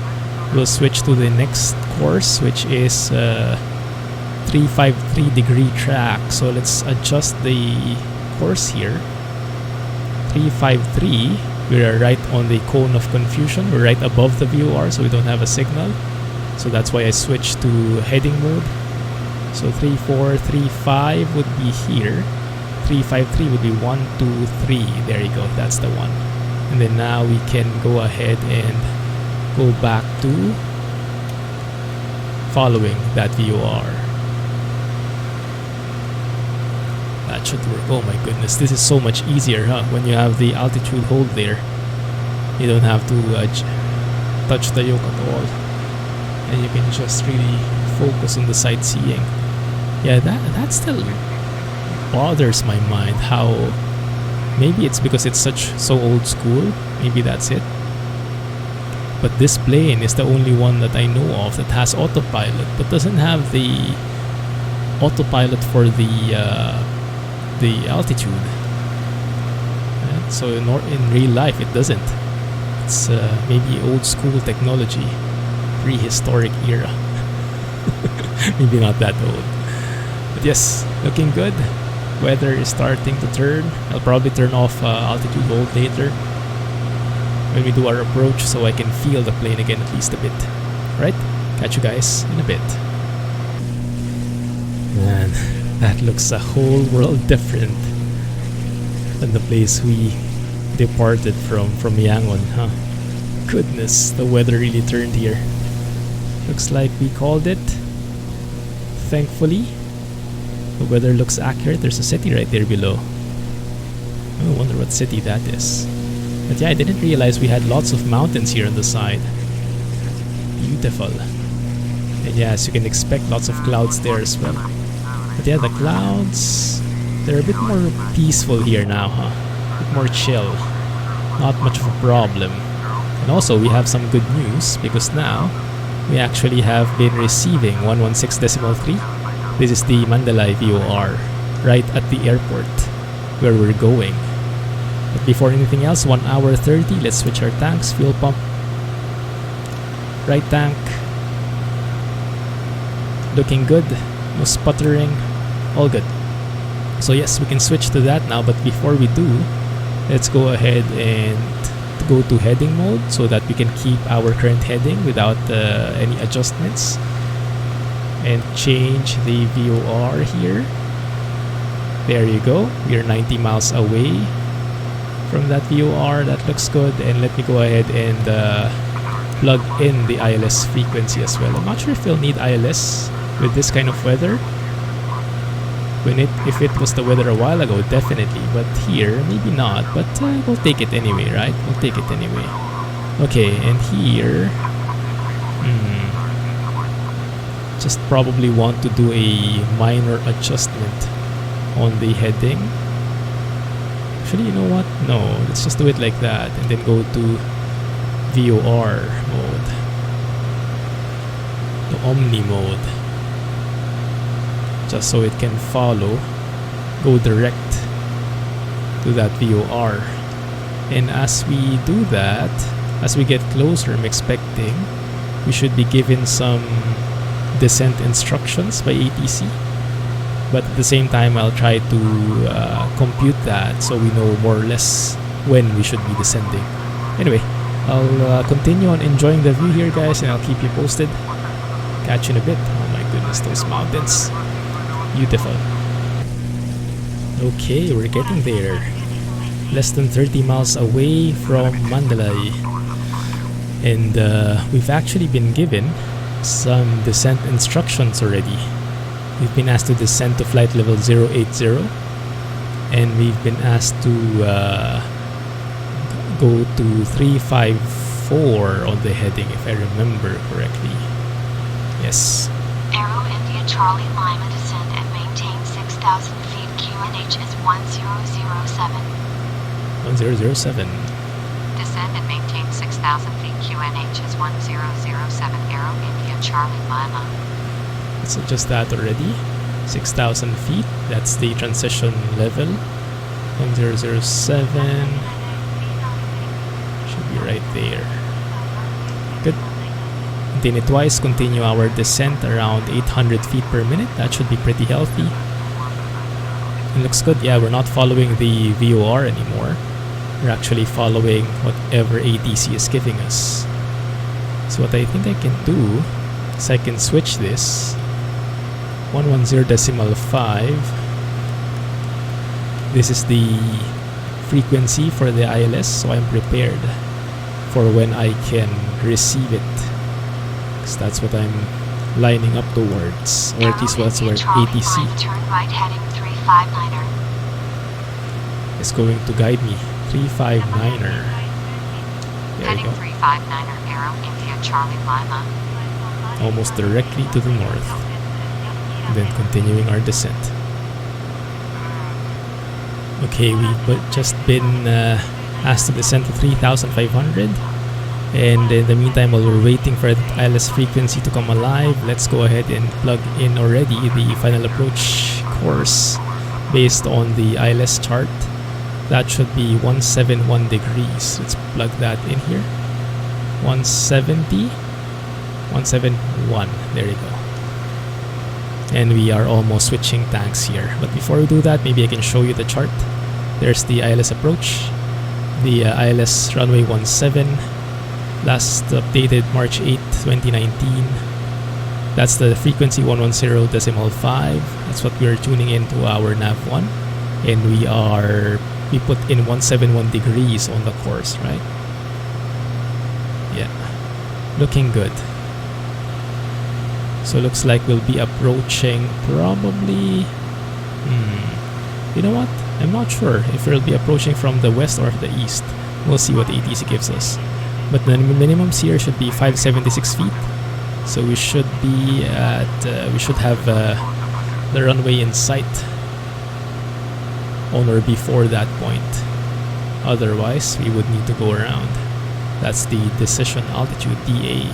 A: We'll switch to the next course, which is 353 degree track. So let's adjust the course here. 353. We are right on the cone of confusion. We're right above the VOR, so we don't have a signal. So that's why I switched to heading mode. So 3435 would be here. 353 would be 123. There you go. That's the one. And then now we can go ahead and go back to following that VOR. That should work. Oh my goodness, this is so much easier, huh? When you have the altitude hold there, you don't have to touch the yoke at all, and you can just really focus on the sightseeing. Yeah, that still bothers my mind. How maybe it's because it's so old school. Maybe that's it. But this plane is the only one that I know of that has autopilot, but doesn't have the autopilot for the altitude. Right? So in real life, it doesn't. It's maybe old school technology, prehistoric era. Maybe not that old. But yes, looking good. weather is starting to turn. I'll probably turn off altitude hold later when we do our approach so I can feel the plane again at least a bit. Right? Catch you guys in a bit. Man, that looks a whole world different than the place we departed from Yangon, huh? Goodness, the weather really turned here. Looks like we called it. Thankfully, the weather looks accurate. There's a city right there below. I wonder what city that is. But yeah, I didn't realize we had lots of mountains here on the side. Beautiful. And yeah, as you can expect, lots of clouds there as well. But yeah, the clouds, they're a bit more peaceful here now, huh? A bit more chill. Not much of a problem. And also, we have some good news because now we actually have been receiving 116.3. This is the Mandalay VOR right at the airport where we're going. But before anything else, 1 hour 30, let's switch our tanks. Fuel pump. Right tank. Looking good. No sputtering. All good. So yes, we can switch to that now, but before we do, let's go ahead and go to heading mode so that we can keep our current heading without any adjustments, and change the VOR here. There you go. We are 90 miles away from that VOR. That looks good. And let me go ahead and plug in the ILS frequency as well. I'm not sure if we'll need ILS with this kind of weather. If it was the weather a while ago, definitely, but here maybe not, but we'll take it anyway, right? We'll take it anyway. Okay, and here just probably want to do a minor adjustment on the heading. Actually, you know what? No, let's just do it like that and then go to VOR mode, to Omni mode, just so it can go direct to that VOR. And as we do that, as we get closer, I'm expecting we should be given some descent instructions by ATC, but at the same time I'll try to compute that so we know more or less when we should be descending. Anyway, I'll continue on enjoying the view here, guys, and I'll keep you posted. Catch you in a bit. Oh my goodness, those mountains. Beautiful. Okay, we're getting there. Less than 30 miles away from Mandalay. And we've actually been given some descent instructions already. We've been asked to descend to flight level 080. And we've been asked to go to 354 on the heading, if I remember correctly. Yes.
C: Aero India Charlie Lima descend and maintain 6,000 feet. QNH is 1007.
A: 1007.
C: Descend and maintain 6,000 feet. QNH is 1007. Aero India Charlie Lima.
A: Let's adjust that already. 6,000 feet. That's the transition level. 1007. Should be right there. Good. Maintain it twice. Continue our descent around 800 feet per minute. That should be pretty healthy. It looks good. Yeah, we're not following the VOR anymore. We're actually following whatever ATC is giving us. So what I think I can do is I can switch this 110.5. This is the frequency for the ILS, so I'm prepared for when I can receive it, because that's what I'm lining up towards, or at least that's where ATC
C: turn right heading 359er
A: is going to guide me. 359er. There
C: heading
A: you go.
C: 359er. Aero India Charlie Lima.
A: Almost directly to the north. And then continuing our descent. Okay, we've just been asked to descend to 3,500. And in the meantime, while we're waiting for the ILS frequency to come alive, let's go ahead and plug in already the final approach course based on the ILS chart. That should be 171 degrees. Let's plug that in here. 170, 171. There you go. And we are almost switching tanks here. But before we do that, maybe I can show you the chart. There's the ILS approach. The ILS runway 17. Last updated March 8, 2019. That's the frequency 110.5. That's what we're tuning into our nav1. And we put in 171 degrees on the course, right? Yeah. Looking good. So looks like we'll be approaching probably... You know what? I'm not sure if we'll be approaching from the west or the east. We'll see what ATC gives us. But the minimums here should be 576 feet. So we should be at... we should have the runway in sight on or before that point. Otherwise, we would need to go around. That's the decision altitude, DA.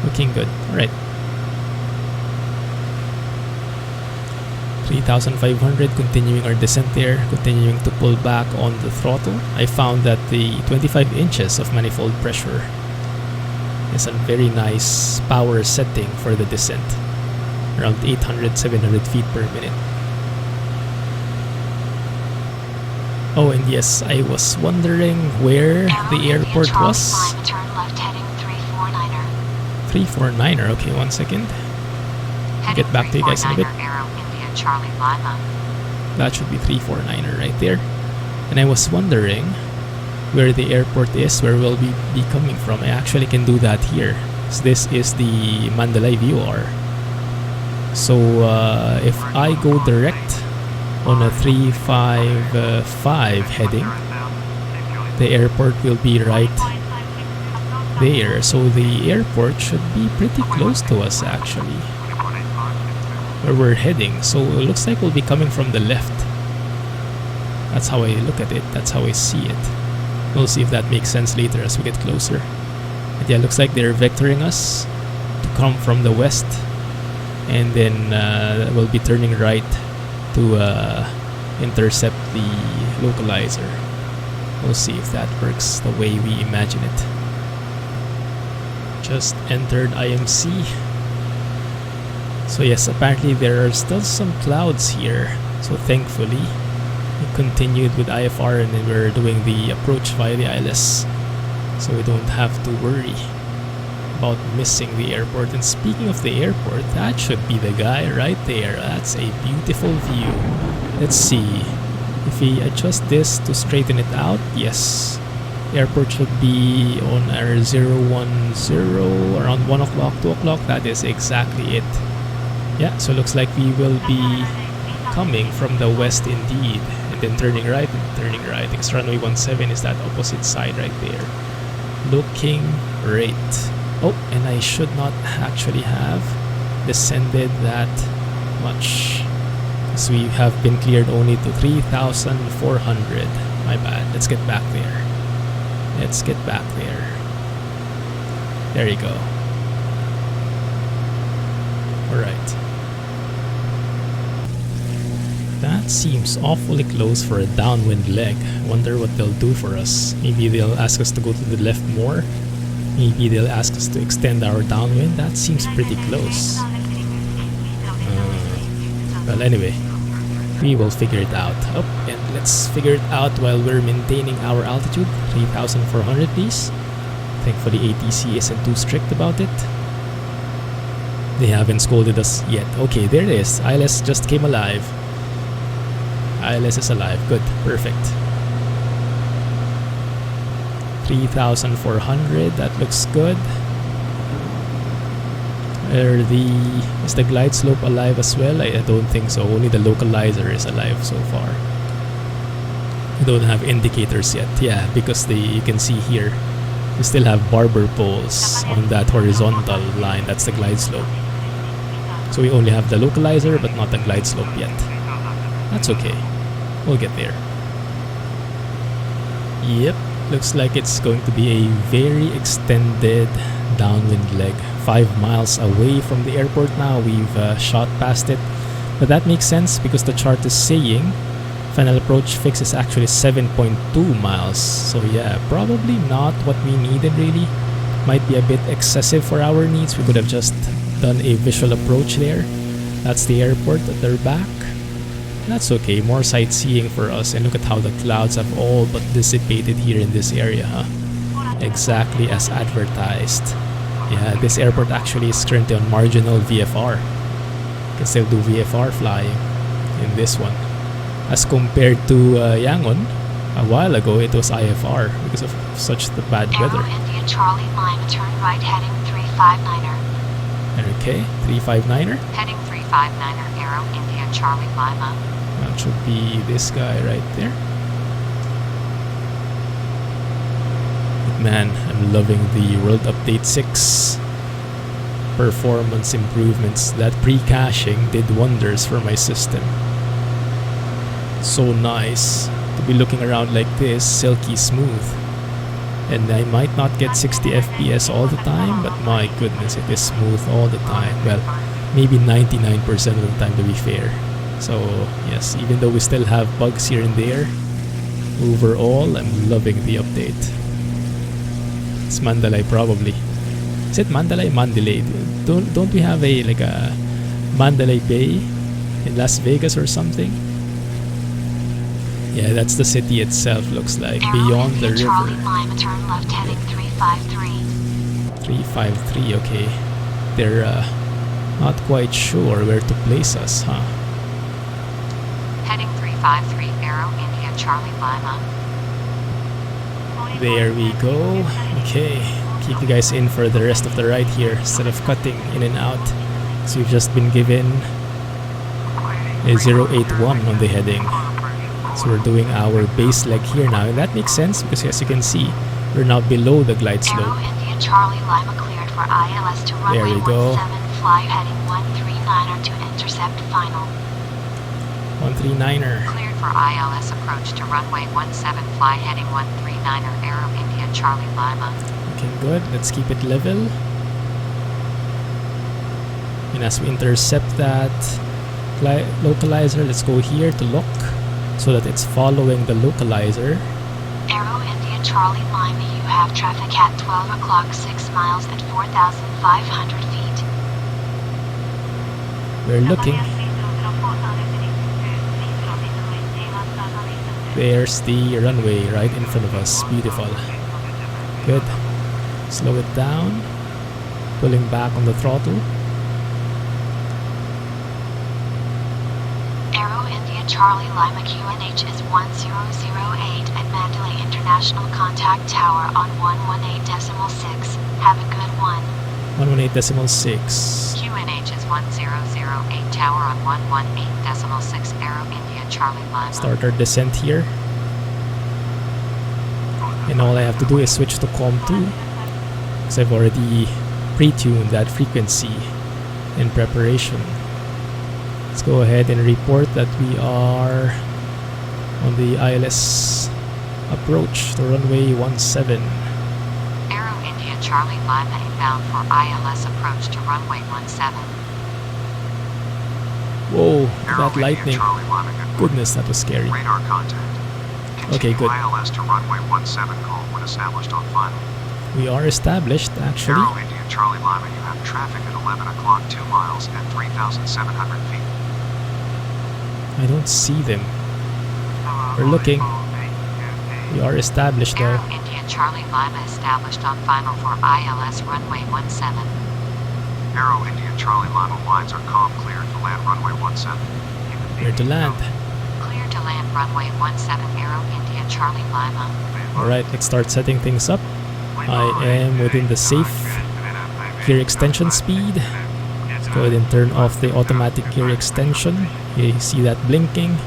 A: Looking good. Alright. 3,500, continuing our descent there, continuing to pull back on the throttle. I found that the 25 inches of manifold pressure is a very nice power setting for the descent. Around 800-700 feet per minute. Oh, and yes, I was wondering where the airport was. 349er, okay, 1 second. I'll get back to you guys in a bit. That should be 349er right there. And I was wondering where the airport is, where we'll be coming from. I actually can do that here. So this is the Mandalay VOR. So if I go direct on a 355 heading, the airport will be right there. So the airport should be pretty close to us actually, where we're heading. So it looks like we'll be coming from the left. That's how I look at it. That's how I see it. We'll see if that makes sense later as we get closer. But yeah, looks like they're vectoring us to come from the west, and then we'll be turning right to intercept the localizer. We'll see if that works the way we imagine it. Just entered IMC. So yes, apparently there are still some clouds here. So thankfully, we continued with IFR and then we're doing the approach via the ILS. So we don't have to worry about missing the airport. And speaking of the airport, that should be the guy right there. That's a beautiful view. Let's see. If we adjust this to straighten it out, yes. The airport should be on our 010 around 1 o'clock, 2 o'clock. That is exactly it. Yeah, so looks like we will be coming from the west indeed. And then turning right and turning right. Because runway 17 is that opposite side right there. Looking great. Oh, and I should not actually have descended that much. So we have been cleared only to 3,400. My bad. Let's get back there. Let's get back there. There you go. Alright. That seems awfully close for a downwind leg. Wonder what they'll do for us. Maybe they'll ask us to go to the left more. Maybe they'll ask us to extend our downwind. That seems pretty close. Well, anyway, we will figure it out. Oh, and let's figure it out while we're maintaining our altitude. 3,400 please. Thankfully ATC isn't too strict about it. They haven't scolded us yet. Okay, there it is. ILS just came alive. ILS is alive. Good. Perfect. 3,400. That looks good. Is the glide slope alive as well? I don't think so. Only the localizer is alive so far. We don't have indicators yet. Yeah, because you can see here, we still have barber poles on that horizontal line. That's the glide slope. So we only have the localizer but not the glide slope yet. That's okay. We'll get there. Yep. Looks like it's going to be a very extended downwind leg. 5 miles away from the airport now. We've shot past it. But that makes sense because the chart is saying final approach fix is actually 7.2 miles. So yeah, probably not what we needed really. Might be a bit excessive for our needs. We could have just done a visual approach there. That's the airport at their back. That's okay, more sightseeing for us. And look at how the clouds have all but dissipated here in this area, huh? Exactly as advertised. Yeah, this airport actually is currently on marginal VFR. You can still do VFR flying in this one. As compared to Yangon, a while ago it was IFR because of such the bad weather.
C: Aero India Charlie Lima, turn right heading 359er.
A: Okay, 359er.
C: Heading 359er, Aero India Charlie Lima.
A: That should be this guy right there. But man, I'm loving the World Update 6 performance improvements. That pre-caching did wonders for my system. So nice to be looking around like this, silky smooth. And I might not get 60 FPS all the time, but my goodness, it is smooth all the time. Well, maybe 99% of the time to be fair. So yes, even though we still have bugs here and there, overall I'm loving the update. It's Mandalay probably. Is it Mandalay? Mandalay. Don't we have a like a Mandalay Bay in Las Vegas or something? Yeah, that's the city itself, looks like, beyond the river.
C: Charlie Lima, turn left heading 353.
A: 353, okay. They're not quite sure where to place us, huh?
C: Heading 353, Aero India Charlie Lima.
A: There we go. Okay, keep you guys in for the rest of the ride here instead of cutting in and out. So we've just been given a 081 on the heading. So we're doing our base leg here now, and that makes sense because as you can see, we're now below the glide slope.
C: Aero India Charlie Lima cleared for ILS to runway
A: There we go.
C: 17, fly heading 139er to intercept final.
A: 139er.
C: Cleared for ILS approach to runway 17, fly heading 139er, Aero India Charlie Lima.
A: Okay, good. Let's keep it level. And as we intercept that localizer, let's go here to look so that it's following the localizer.
C: Aero India Charlie Lima, you have traffic at 12 o'clock, 6 miles at 4,500 feet.
A: We're looking. There's the runway right in front of us. Beautiful. Good. Slow it down. Pulling back on the throttle.
C: Aero India Charlie Lima, QNH is 1008 at Mandalay International Contact Tower on 118.6. Have a good one.
A: 118.6.
C: QNH is 1008 Tower on 118.6, Aero India Charlie Lima.
A: Start our descent here. And all I have to do is switch to COM 2 because I've already pre-tuned that frequency in preparation. Let's go ahead and report that we are on the ILS approach to runway 17.
C: Aero India Charlie Lima inbound for ILS approach to runway 17.
A: Whoa,
B: Aero
A: that
B: India
A: lightning.
B: Charlie Lima, good morning.
A: Goodness, that was scary.
B: Radar contact.
A: Okay, good.
B: ILS to runway 17 call when established on final.
A: We are established, actually.
B: Aero India Charlie Lima, you have traffic at 11 o'clock, 2 miles at 3,700 feet.
A: I don't see them. We're looking. We are established though.
C: Aero India Charlie Lima established on final for ILS runway 17.
B: Aero India Charlie Lima lines are calm, cleared to land runway 17.
A: Where to land?
C: Clear to land runway 17, Aero India Charlie Lima.
A: Alright, let's start setting things up. I am within the safe gear extension speed. Let's go ahead and turn off the automatic gear extension. You see that blinking.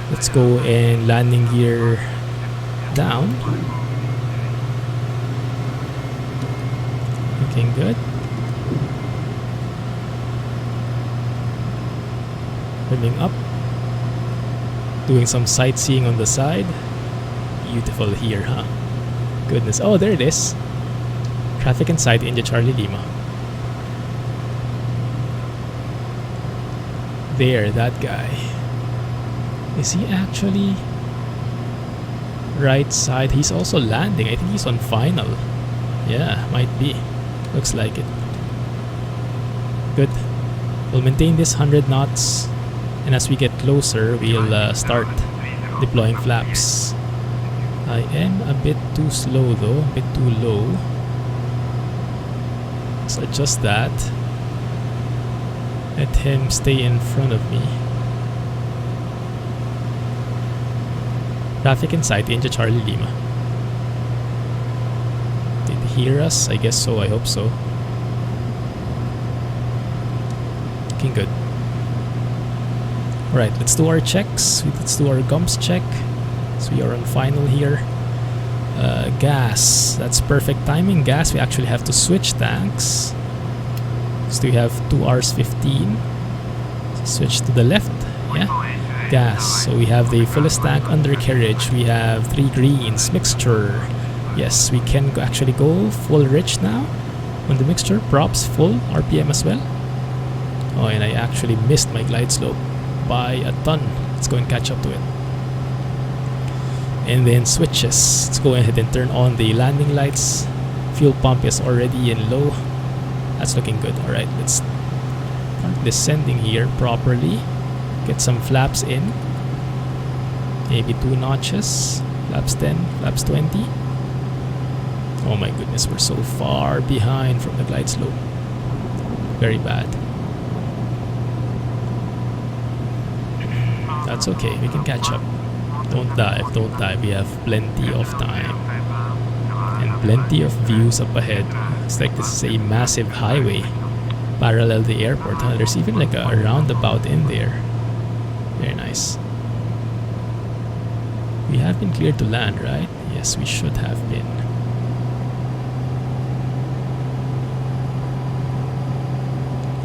A: Let's go and landing gear down. Looking good. Trimming up. Doing some sightseeing on the side. Beautiful here, huh? Goodness. Oh, there it is. Traffic inside India Charlie Lima. There, that guy. Is he actually right side? He's also landing. I think he's on final. Yeah, might be. Looks like it. Good. We'll maintain this 100 knots, and as we get closer, we'll start deploying flaps. I am a bit too slow though, a bit too low. Let's adjust that. Let him stay in front of me. Traffic in sight, India Charlie Lima. Did he hear us? I guess so, I hope so. Looking good. Alright, let's do our checks. Let's do our gumps check. So we are on final here. Gas, that's perfect timing. Gas, we actually have to switch tanks. So we have 2 hours 15. Switch to the left. Yeah. Gas, so we have the fullest tank undercarriage. We have 3 greens. Mixture. Yes, we can actually go full rich now on the mixture. Props full. RPM as well. Oh, and I actually missed my glide slope by a ton. Let's go and catch up to it. And then switches. Let's go ahead and turn on the landing lights. Fuel pump is already in low. That's looking good. Alright, let's start descending here properly. Get some flaps in. Maybe 2 notches. Flaps 10, flaps 20. Oh my goodness, we're so far behind from the glide slope. Very bad. That's okay, we can catch up. Don't dive, don't dive. We have plenty of time. And plenty of views up ahead. It's like this is a massive highway parallel the airport. Huh? There's even like a roundabout in there. Very nice. We have been cleared to land, right? Yes, we should have been.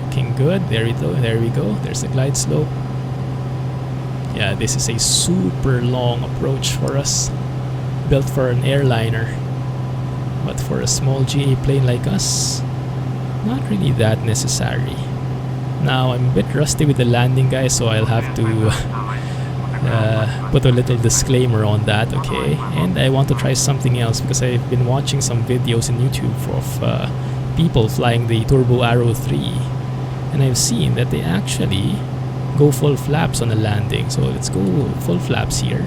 A: Looking good. There we go. There we go. There's the glide slope. Yeah, this is a super long approach for us. Built for an airliner. But for a small GA plane like us, not really that necessary. Now, I'm a bit rusty with the landing, guys, so I'll have to put a little disclaimer on that, okay? And I want to try something else because I've been watching some videos on YouTube of people flying the Turbo Arrow 3. And I've seen that they actually go full flaps on the landing. So let's go full flaps here.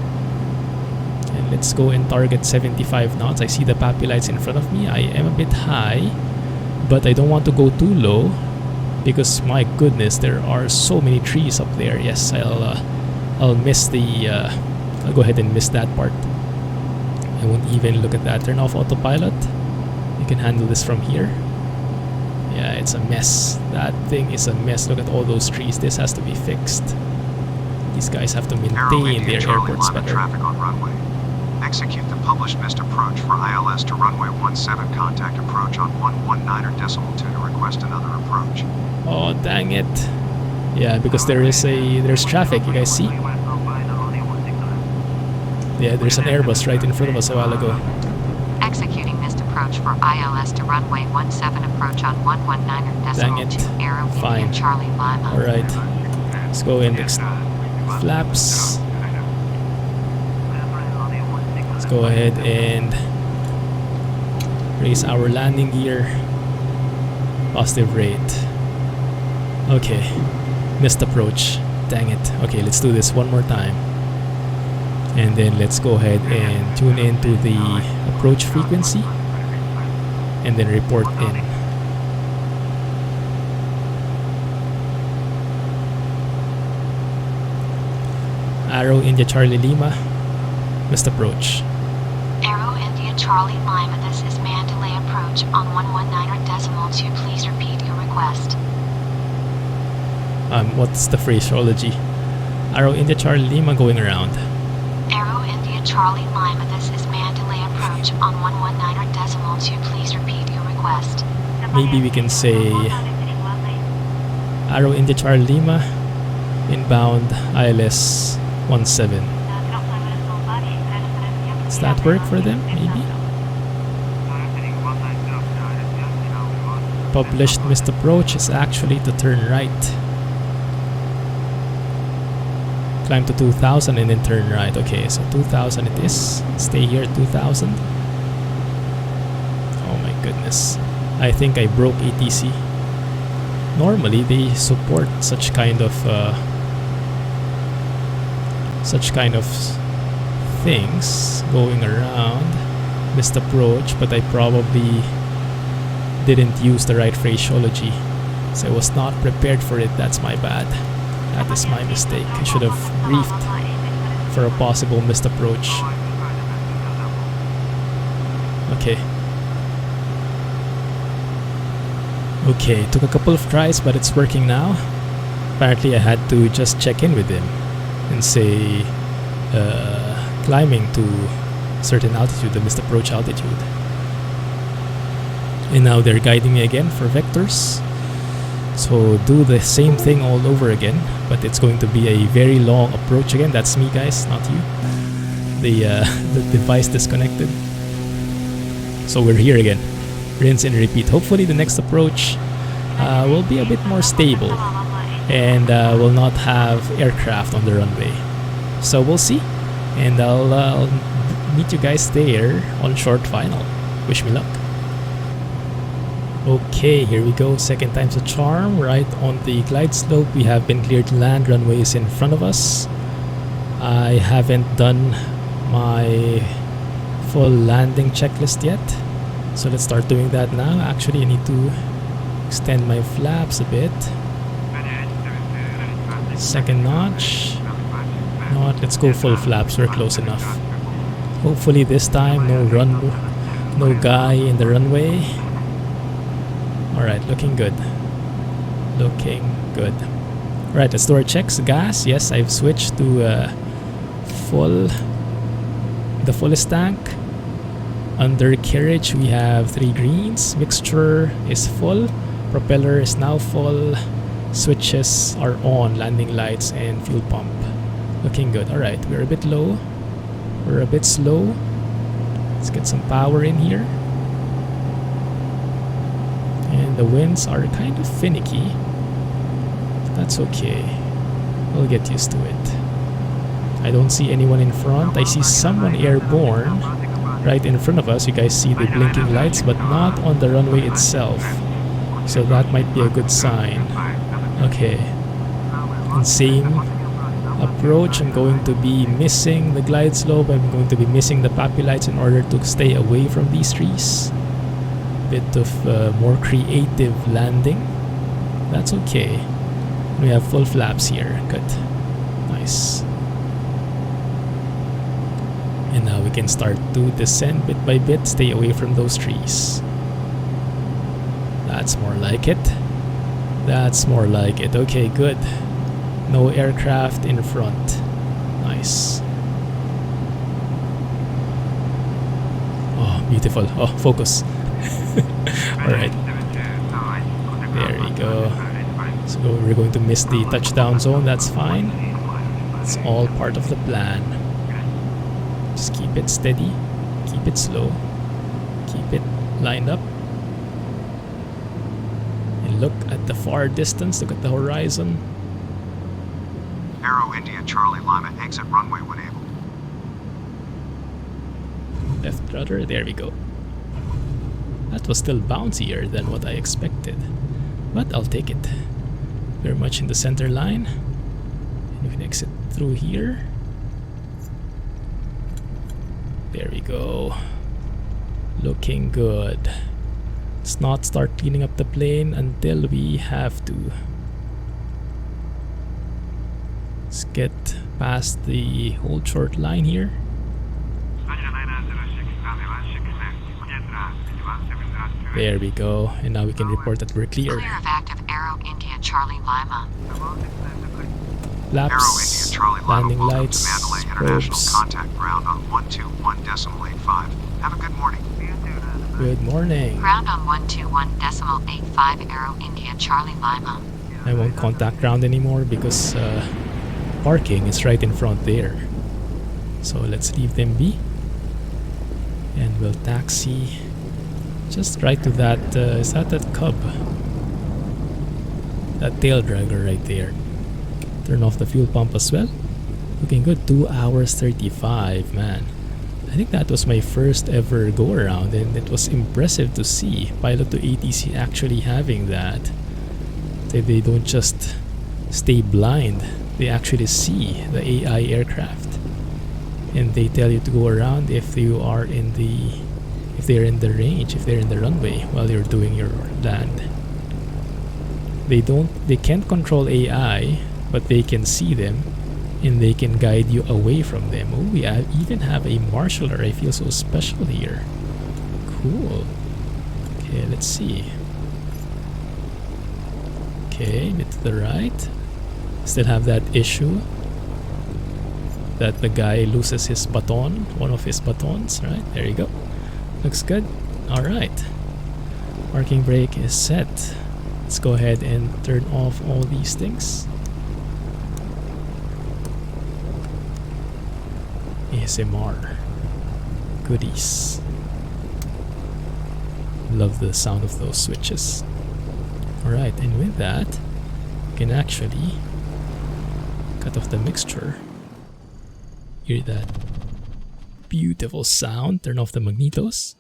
A: And let's go and target 75 knots. I see the PAPI lights in front of me. I am a bit high, but I don't want to go too low because my goodness, there are so many trees up there. Yes, I'll miss the I'll go ahead and miss that part. I won't even look at that. Turn off autopilot. You can handle this from here. Yeah, it's a mess. That thing is a mess. Look at all those trees. This has to be fixed. These guys have to maintain their airports better.
B: Traffic on runway. Execute the published missed approach for ILS to runway 17. Contact approach on 119.2 to request another approach.
A: Oh, dang it. Yeah, because there's traffic, you guys see? Yeah, there's an Airbus right in front of us a while ago.
C: Executing missed approach for ILS to runway 17 approach on 119.2
A: Dang it.
C: Aero
A: Fine.
C: India Charlie Lima.
A: Alright. Let's go in. Flaps. Let's go ahead and raise our landing gear. Positive rate. Okay. Missed approach. Dang it. Okay, let's do this one more time. And then let's go ahead and tune into the approach frequency. And then report in. Arrow India Charlie Lima. Missed approach.
C: Aero India Charlie Lima, this is Mandalay approach on 119.2. Please repeat your request.
A: What's the phraseology? Arrow India Charlie Lima going around.
C: Aero India Charlie Lima, this is Mandalay approach on 119.2. Please repeat your request.
A: Maybe we can say Arrow India Charlie Lima inbound ILS 17. Does that work for them? Maybe? Published missed approach is actually to turn right. Climb to 2000 and then turn right. Okay, so 2000 it is. Stay here 2000. Oh my goodness. I think I broke ATC. normally they support such kind of things going around. Missed approach, but I probably didn't use the right phraseology, so I was not prepared for it. That's my bad. That is my mistake. I should have briefed for a possible missed approach. Okay. Okay, took a couple of tries, but it's working now. Apparently I had to just check in with him and say climbing to certain altitude, the missed approach altitude. And now they're guiding me again for vectors. So do the same thing all over again, but it's going to be a very long approach again. That's me, guys, not you. The device disconnected. So we're here again. Rinse and repeat. Hopefully the next approach will be a bit more stable and will not have aircraft on the runway. So we'll see, and I'll meet you guys there on short final. Wish me luck. Okay, here we go. Second time's a charm. Right on the glide slope, we have been cleared to land. Runway is in front of us. I haven't done my full landing checklist yet, so let's start doing that now. Actually, I need to extend my flaps a bit. Second notch. You know what? Let's go full flaps. We're close enough. Hopefully this time no guy in the runway. Alright, looking good. Looking good. Alright, let's do our checks. Gas, yes, I've switched to the fullest tank. Undercarriage, we have 3 greens. Mixture is full. Propeller is now full. Switches are on. Landing lights and fuel pump. Looking good. Alright, we're a bit low. We're a bit slow. Let's get some power in here. And the winds are kind of finicky. That's okay. We'll get used to it. I don't see anyone in front. I see someone airborne right in front of us. You guys see the blinking lights, but not on the runway itself. So that might be a good sign. Okay. And same approach. I'm going to be missing the glide slope. I'm going to be missing the poppy lights in order to stay away from these trees. Bit of more creative landing. That's okay. We have full flaps here. Good. Nice. And now we can start to descend bit by bit. Stay away from those trees. That's more like it. That's more like it. Okay, good. No aircraft in front. Nice. Oh, beautiful. Oh, focus. Alright. There we go. So we're going to miss the touchdown zone. That's fine. It's all part of the plan. Just keep it steady. Keep it slow. Keep it lined up. And look at the far distance. Look at the horizon.
B: Aero India Charlie Lima exit runway when able.
A: Left rudder. There we go. That was still bouncier than what I expected, but I'll take it. Very much in the center line. And you can exit through here. There we go. Looking good. Let's not start cleaning up the plane until we have to. Let's get past the hold short line here. There we go, and now we can report that we're clear.
C: Clear of active Aero India Charlie Lima.
A: Flaps, landing lights,
B: Mandalay International
A: probes.
B: Contact Ground on 121.85. Have a good morning.
A: Good morning.
C: Ground on 121.85 Aero India Charlie Lima.
A: I won't contact ground anymore because parking is right in front there. So let's leave them be. And we'll taxi just right to that, is that Cub? That tail dragger right there. Turn off the fuel pump as well. Looking good. 2 hours 35, man. I think that was my first ever go around, and it was impressive to see pilot to ATC actually having that. They don't just stay blind. They actually see the AI aircraft, and they tell you to go around if you are in the if they're in the range, if they're in the runway while you're doing your land. They can't control AI, but they can see them and they can guide you away from them. Oh, we even have a marshaller. I feel so special here. Cool. Okay, let's see. Okay, bit to the right. Still have that issue that the guy loses his baton, one of his batons, right? There you go. Looks good. Alright. Parking brake is set. Let's go ahead and turn off all these things. ASMR. Goodies. Love the sound of those switches. Alright, and with that, you can actually cut off the mixture. Hear that beautiful sound. Turn off the magnetos.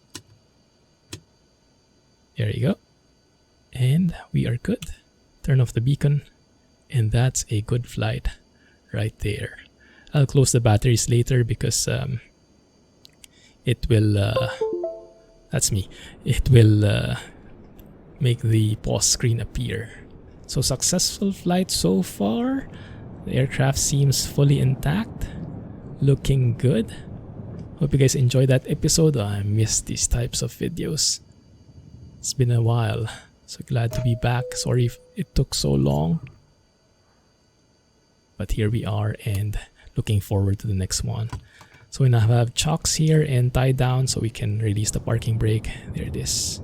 A: There you go. And we are good. Turn off the beacon. And that's a good flight right there. I'll close the batteries later because it will... that's me. It will make the pause screen appear. So successful flight so far. The aircraft seems fully intact. Looking good. Hope you guys enjoyed that episode. I missed these types of videos. It's been a while. So glad to be back. Sorry if it took so long. But here we are and looking forward to the next one. So we now have chocks here and tied down so we can release the parking brake. There it is.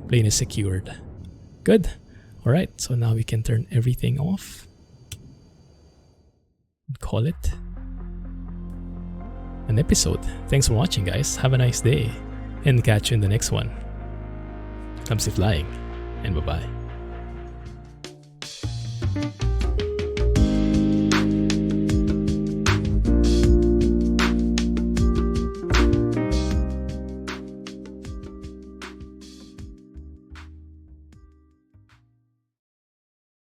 A: Plane is secured. Good. Alright, so now we can turn everything off. Call it an episode. Thanks for watching, guys. Have a nice day and catch you in the next one. Clumsy flying, and bye-bye.